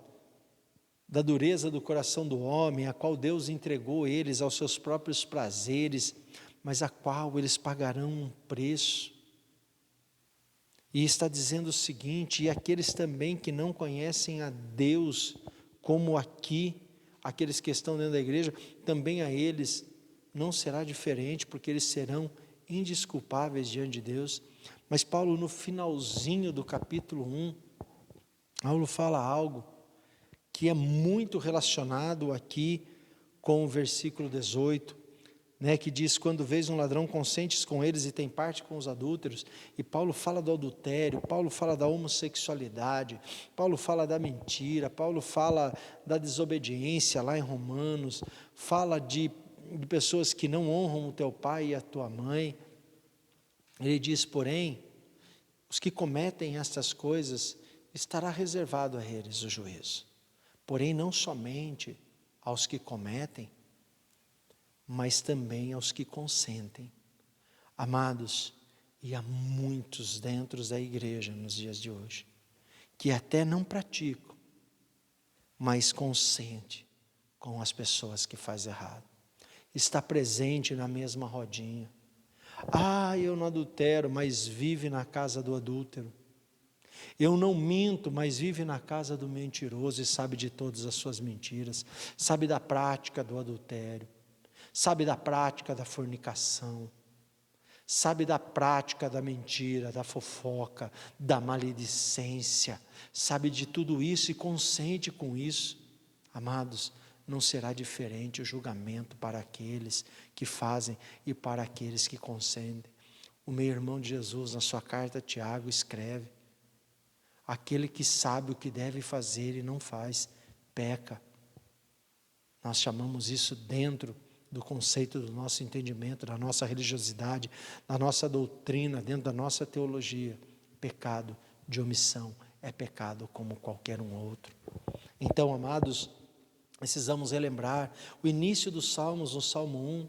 da dureza do coração do homem, a qual Deus entregou eles aos seus próprios prazeres, mas a qual eles pagarão um preço. E está dizendo o seguinte: e aqueles também que não conhecem a Deus, como aqui, aqueles que estão dentro da igreja, também a eles não será diferente, porque eles serão indesculpáveis diante de Deus. Mas Paulo, no finalzinho do capítulo 1, Paulo fala algo que é muito relacionado aqui com o versículo 18, que diz: quando vês um ladrão, consentes com eles e tem parte com os adúlteros. E Paulo fala do adultério, Paulo fala da homossexualidade, Paulo fala da mentira, Paulo fala da desobediência lá em Romanos, fala de pessoas que não honram o teu pai e a tua mãe. Ele diz, porém, os que cometem estas coisas, estará reservado a eles o juízo. Porém, não somente aos que cometem, mas também aos que consentem. Amados, e há muitos dentro da igreja nos dias de hoje, que até não praticam, mas consente com as pessoas que fazem errado. Está presente na mesma rodinha. Eu não adultero, mas vive na casa do adúltero. Eu não minto, mas vive na casa do mentiroso e sabe de todas as suas mentiras, sabe da prática do adultério, sabe da prática da fornicação, sabe da prática da mentira, da fofoca, da maledicência, sabe de tudo isso e consente com isso. Amados, não será diferente o julgamento para aqueles que fazem e para aqueles que consentem. O meu irmão de Jesus, na sua carta, Tiago, escreve: aquele que sabe o que deve fazer e não faz, peca. Nós chamamos isso, dentro do conceito do nosso entendimento, da nossa religiosidade, da nossa doutrina, dentro da nossa teologia, pecado de omissão, é pecado como qualquer um outro. Então, amados, precisamos relembrar o início dos Salmos, no Salmo 1,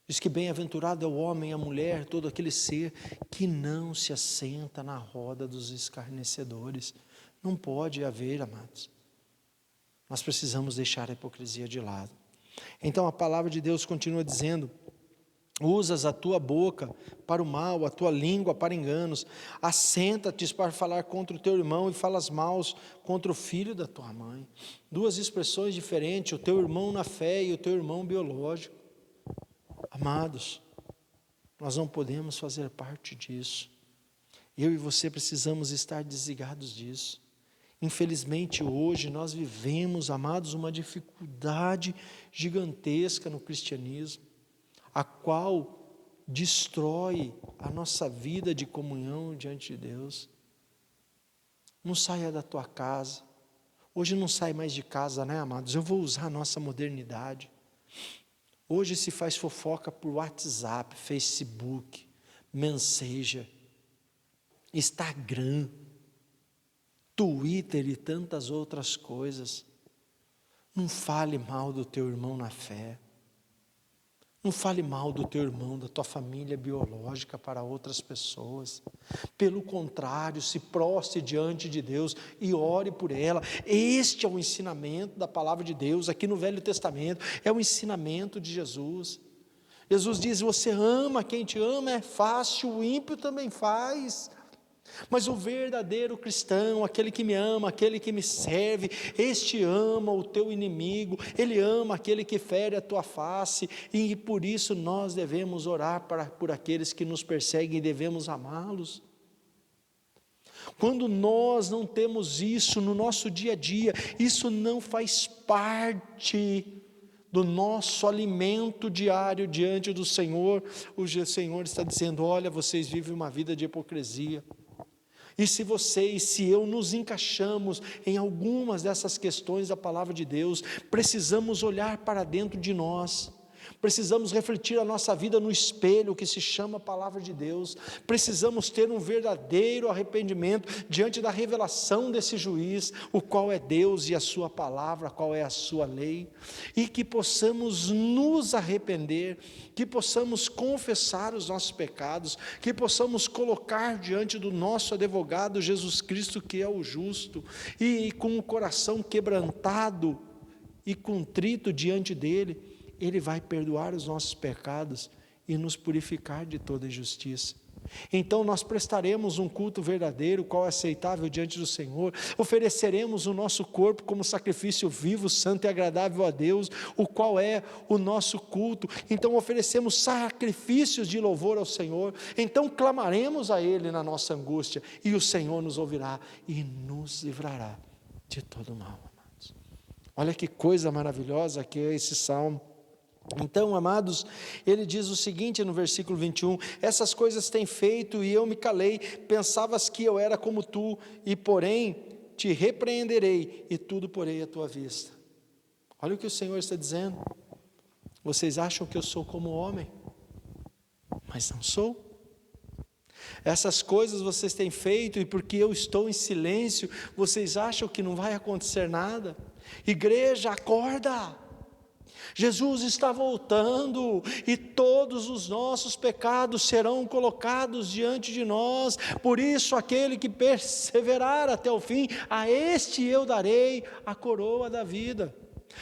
diz que bem-aventurado é o homem e a mulher, todo aquele ser que não se assenta na roda dos escarnecedores. Não pode haver, amados. Nós precisamos deixar a hipocrisia de lado. Então a palavra de Deus continua dizendo: usas a tua boca para o mal, a tua língua para enganos, assenta-te para falar contra o teu irmão e falas maus contra o filho da tua mãe. Duas expressões diferentes, o teu irmão na fé e o teu irmão biológico. Amados, nós não podemos fazer parte disso. Eu e você precisamos estar desligados disso. Infelizmente hoje nós vivemos, amados, uma dificuldade gigantesca no cristianismo, a qual destrói a nossa vida de comunhão diante de Deus. Não saia da tua casa. Hoje não sai mais de casa, né, amados? Eu vou usar a nossa modernidade. Hoje se faz fofoca por WhatsApp, Facebook, Messenger, Instagram, Twitter e tantas outras coisas. Não fale mal do teu irmão na fé. Não fale mal do teu irmão, da tua família biológica para outras pessoas. Pelo contrário, se prostre diante de Deus e ore por ela. Este é o ensinamento da palavra de Deus aqui no Velho Testamento. É o ensinamento de Jesus. Jesus diz: você ama quem te ama, é fácil, o ímpio também faz. Mas o verdadeiro cristão, aquele que me ama, aquele que me serve, este ama o teu inimigo, ele ama aquele que fere a tua face, e por isso nós devemos orar por aqueles que nos perseguem e devemos amá-los. Quando nós não temos isso no nosso dia a dia, isso não faz parte do nosso alimento diário diante do Senhor, o Senhor está dizendo: olha, vocês vivem uma vida de hipocrisia. E se eu nos encaixamos em algumas dessas questões da palavra de Deus, precisamos olhar para dentro de nós, precisamos refletir a nossa vida no espelho que se chama palavra de Deus, precisamos ter um verdadeiro arrependimento diante da revelação desse juiz, o qual é Deus e a sua palavra, qual é a sua lei, e que possamos nos arrepender, que possamos confessar os nossos pecados, que possamos colocar diante do nosso advogado Jesus Cristo, que é o justo, e com o coração quebrantado e contrito diante dele, ele vai perdoar os nossos pecados e nos purificar de toda injustiça. Então nós prestaremos um culto verdadeiro, qual é aceitável diante do Senhor, ofereceremos o nosso corpo como sacrifício vivo, santo e agradável a Deus, o qual é o nosso culto. Então oferecemos sacrifícios de louvor ao Senhor, então clamaremos a Ele na nossa angústia, e o Senhor nos ouvirá e nos livrará de todo mal, amados. Olha que coisa maravilhosa que é esse salmo. Então, amados, ele diz o seguinte no versículo 21, essas coisas têm feito e eu me calei, pensavas que eu era como tu, e porém te repreenderei e tudo porei à tua vista. Olha o que o Senhor está dizendo, vocês acham que eu sou como homem, mas não sou. Essas coisas vocês têm feito e porque eu estou em silêncio, vocês acham que não vai acontecer nada? Igreja, acorda! Jesus está voltando e todos os nossos pecados serão colocados diante de nós, por isso aquele que perseverar até o fim, a este eu darei a coroa da vida.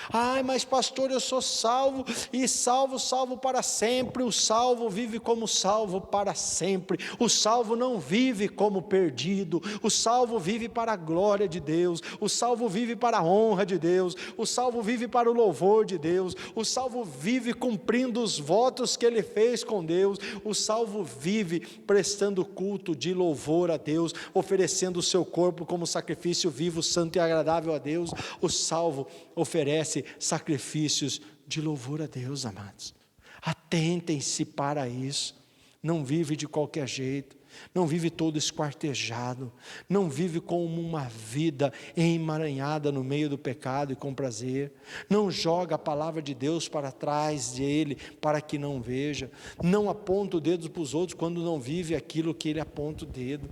Ai, mas pastor, eu sou salvo, e salvo para sempre. O salvo vive como salvo para sempre, o salvo não vive como perdido, o salvo vive para a glória de Deus, o salvo vive para a honra de Deus, o salvo vive para o louvor de Deus, o salvo vive cumprindo os votos que ele fez com Deus, o salvo vive prestando culto de louvor a Deus, oferecendo o seu corpo como sacrifício vivo, santo e agradável a Deus. O salvo oferece sacrifícios de louvor a Deus, amados. Atentem-se para isso. Não vive de qualquer jeito, não vive todo esquartejado, não vive como uma vida emaranhada no meio do pecado e com prazer, não joga a palavra de Deus para trás dele para que não veja, não aponta o dedo para os outros quando não vive aquilo que ele aponta o dedo,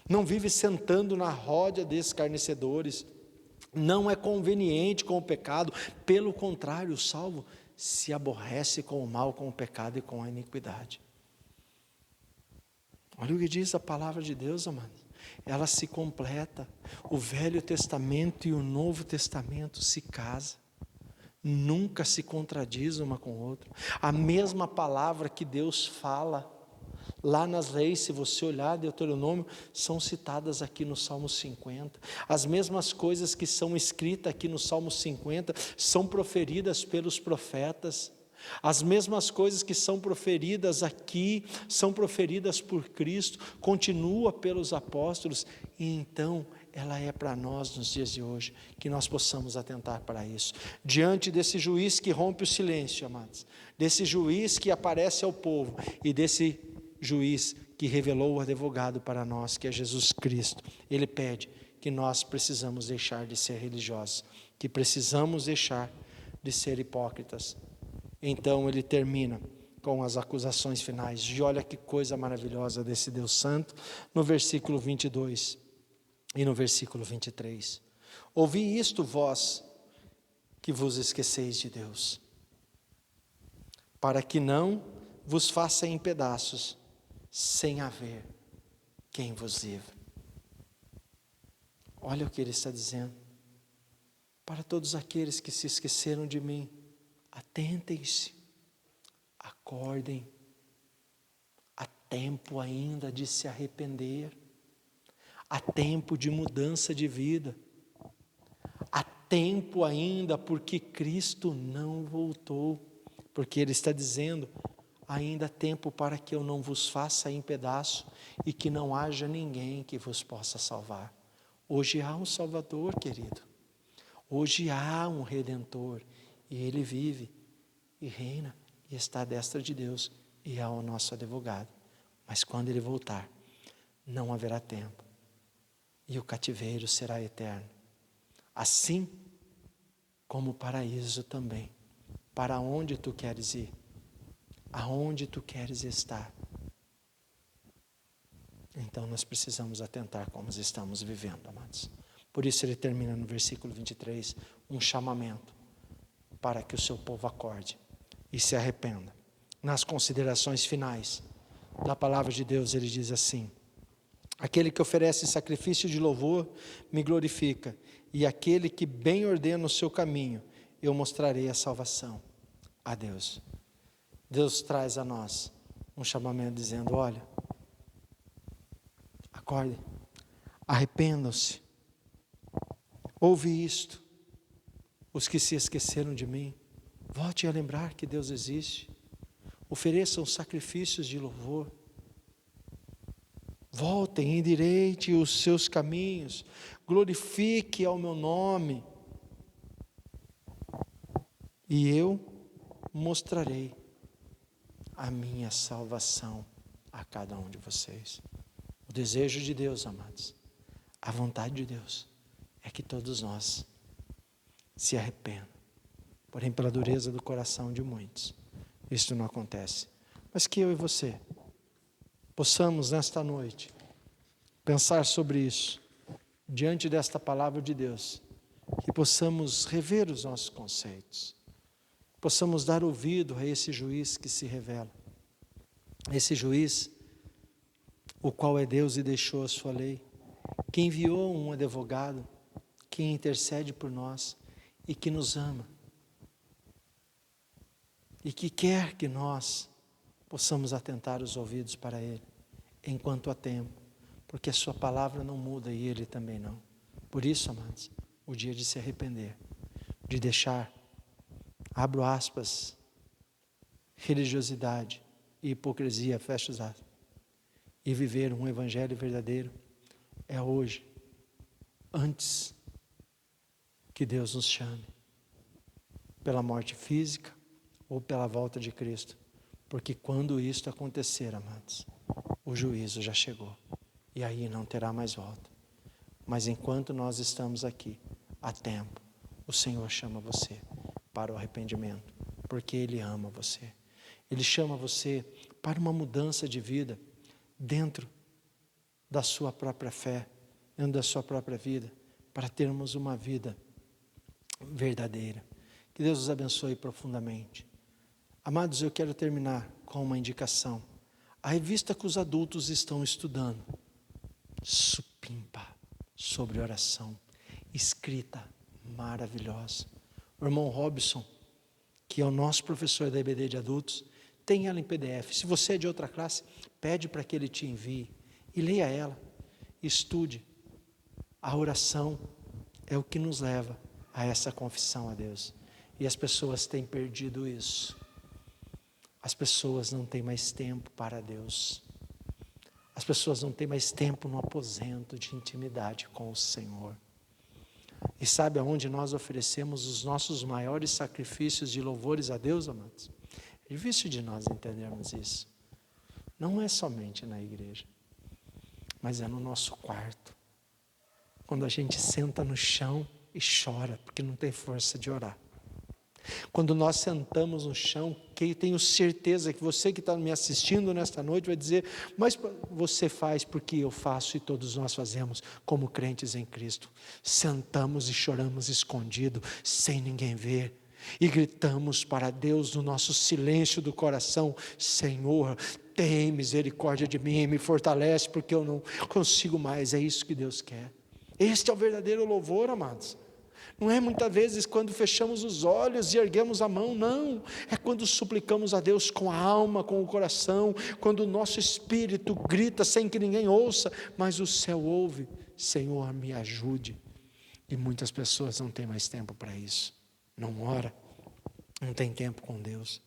não vive sentando na roda de escarnecedores, não é conveniente com o pecado, pelo contrário, o salvo se aborrece com o mal, com o pecado e com a iniquidade. Olha o que diz a palavra de Deus, amado. Ela se completa, o Velho Testamento e o Novo Testamento se casam, nunca se contradiz uma com a outra. A mesma palavra que Deus fala lá nas leis, se você olhar Deuteronômio, são citadas aqui no Salmo 50, as mesmas coisas que são escritas aqui no Salmo 50, são proferidas pelos profetas, as mesmas coisas que são proferidas aqui, são proferidas por Cristo, continua pelos apóstolos, e então ela é para nós nos dias de hoje, que nós possamos atentar para isso, diante desse juiz que rompe o silêncio, amados, desse juiz que aparece ao povo, e desse juiz que revelou o advogado para nós, que é Jesus Cristo. Ele pede que nós precisamos deixar de ser religiosos, que precisamos deixar de ser hipócritas. Então ele termina com as acusações finais, e olha que coisa maravilhosa desse Deus Santo, no versículo 22 e no versículo 23. Ouvi isto, vós que vos esqueceis de Deus, para que não vos faça em pedaços, sem haver quem vos livre. Olha o que ele está dizendo, para todos aqueles que se esqueceram de mim, atentem-se, acordem, há tempo ainda de se arrepender, Há tempo de mudança de vida. Há tempo ainda, porque Cristo não voltou. Porque Ele está dizendo, ainda há tempo para que eu não vos faça em pedaço e que não haja ninguém que vos possa salvar. Hoje há um Salvador, querido. Hoje há um Redentor. E Ele vive e reina e está à destra de Deus. E há o nosso advogado. Mas quando Ele voltar, não haverá tempo. E o cativeiro será eterno. Assim como o paraíso também. Para onde tu queres ir? Aonde tu queres estar? Então nós precisamos atentar como estamos vivendo, amados. Por isso ele termina no versículo 23, um chamamento para que o seu povo acorde e se arrependa. Nas considerações finais da palavra de Deus, ele diz assim: aquele que oferece sacrifício de louvor me glorifica, e aquele que bem ordena o seu caminho, eu mostrarei a salvação. A Deus. Deus traz a nós um chamamento dizendo: olha, acorde, arrependam-se, ouve isto, os que se esqueceram de mim, volte a lembrar que Deus existe, ofereçam sacrifícios de louvor, voltem, endireite os seus caminhos, glorifique ao meu nome, e eu mostrarei a minha salvação a cada um de vocês. O desejo de Deus, amados, a vontade de Deus é que todos nós se arrependam. Porém, pela dureza do coração de muitos, isto não acontece. Mas que eu e você possamos nesta noite pensar sobre isso, diante desta palavra de Deus, que possamos rever os nossos conceitos, possamos dar ouvido a esse juiz que se revela, esse juiz, o qual é Deus e deixou a sua lei, que enviou um advogado, que intercede por nós e que nos ama, e que quer que nós possamos atentar os ouvidos para Ele, enquanto há tempo, porque a sua palavra não muda e Ele também não. Por isso, amados, o dia de se arrepender, de deixar, abro aspas, religiosidade e hipocrisia, fecho os aspas, e viver um evangelho verdadeiro, é hoje, antes que Deus nos chame, pela morte física ou pela volta de Cristo, porque quando isto acontecer, amados, o juízo já chegou, e aí não terá mais volta. Mas enquanto nós estamos aqui, há tempo, o Senhor chama você para o arrependimento, porque Ele ama você. Ele chama você para uma mudança de vida dentro da sua própria fé, dentro da sua própria vida, para termos uma vida verdadeira. Que Deus os abençoe profundamente. Amados, eu quero terminar com uma indicação. A revista que os adultos estão estudando, Supimpa, sobre oração, escrita maravilhosa. O irmão Robson, que é o nosso professor da EBD de adultos, tem ela em PDF. Se você é de outra classe, pede para que ele te envie e leia ela, estude. A oração é o que nos leva a essa confissão a Deus. E as pessoas têm perdido isso. As pessoas não têm mais tempo para Deus. As pessoas não têm mais tempo no aposento de intimidade com o Senhor. E sabe aonde nós oferecemos os nossos maiores sacrifícios de louvores a Deus, amados? É difícil de nós entendermos isso. Não é somente na igreja, mas é no nosso quarto. Quando a gente senta no chão e chora, porque não tem força de orar. Quando nós sentamos no chão, que tenho certeza que você que está me assistindo nesta noite vai dizer, mas você faz porque eu faço e todos nós fazemos como crentes em Cristo. Sentamos e choramos escondido, sem ninguém ver. E gritamos para Deus no nosso silêncio do coração, Senhor, tem misericórdia de mim, me fortalece porque eu não consigo mais. É isso que Deus quer. Este é o verdadeiro louvor, amados. Não é muitas vezes quando fechamos os olhos e erguemos a mão, não. É quando suplicamos a Deus com a alma, com o coração, quando o nosso espírito grita sem que ninguém ouça, mas o céu ouve: Senhor, me ajude. E muitas pessoas não têm mais tempo para isso. Não ora, não tem tempo com Deus.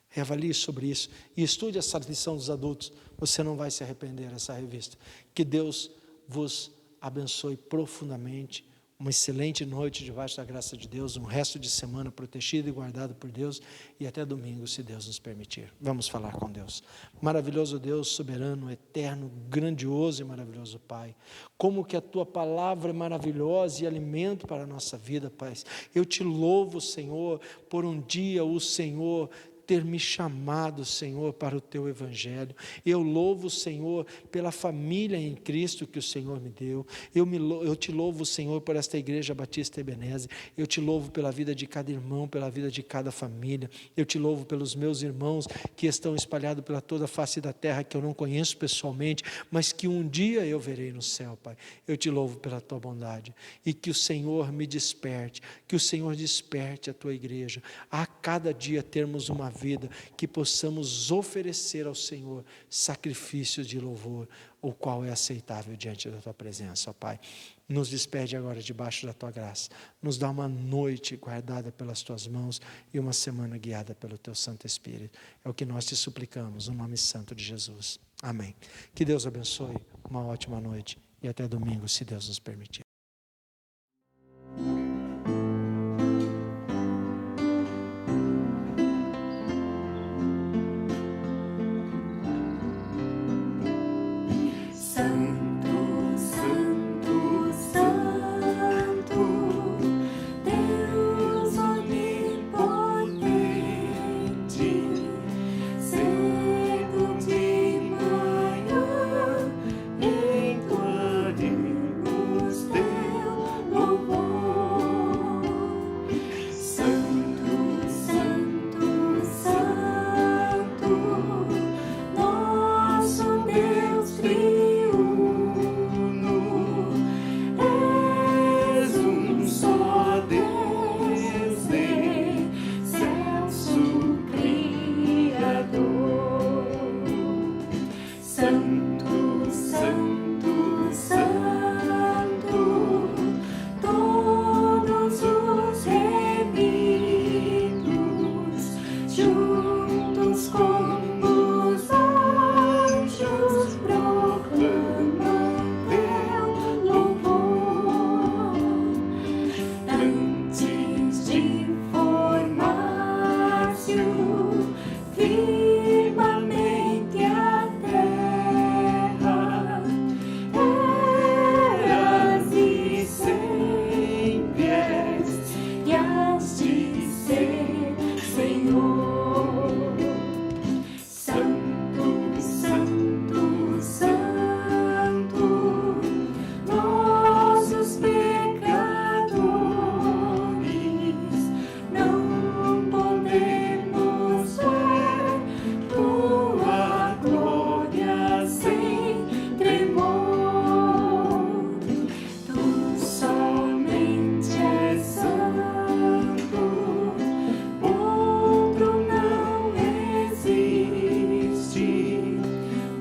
Reavalie sobre isso e estude essa lição dos adultos. Você não vai se arrepender dessa revista. Que Deus vos abençoe profundamente. Uma excelente noite debaixo da graça de Deus, um resto de semana protegido e guardado por Deus, e até domingo, se Deus nos permitir. Vamos falar com Deus. Maravilhoso Deus, soberano, eterno, grandioso e maravilhoso Pai. Como que a Tua palavra é maravilhosa e alimento para a nossa vida, Pai. Eu te louvo, Senhor, por um dia o Senhor ter me chamado, Senhor, para o Teu Evangelho. Eu louvo, Senhor, pela família em Cristo que o Senhor me deu. Eu te louvo, Senhor, por esta Igreja Batista Ebenezer. Eu te louvo pela vida de cada irmão, pela vida de cada família. Eu te louvo pelos meus irmãos que estão espalhados pela toda a face da terra, que eu não conheço pessoalmente, mas que um dia eu verei no céu, Pai. Eu te louvo pela Tua bondade. E que o Senhor me desperte, que o Senhor desperte a Tua Igreja. A cada dia termos uma vida que possamos oferecer ao Senhor sacrifícios de louvor, o qual é aceitável diante da Tua presença, ó Pai. Nos despede agora debaixo da Tua graça, nos dá uma noite guardada pelas Tuas mãos e uma semana guiada pelo Teu Santo Espírito. É o que nós te suplicamos, no nome santo de Jesus. Amém. Que Deus abençoe, uma ótima noite e até domingo, se Deus nos permitir.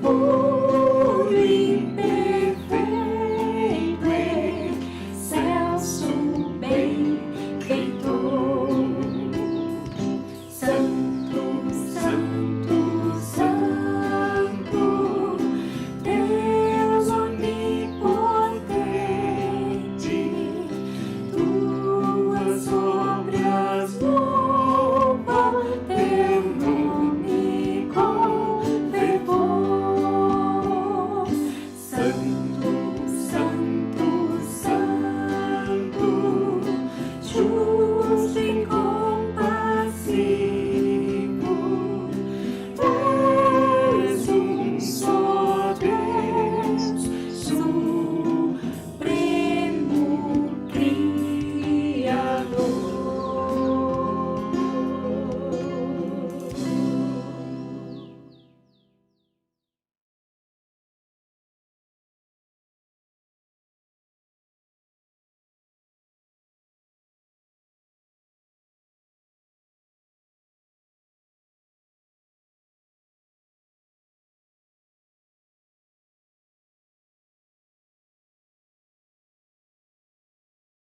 Oh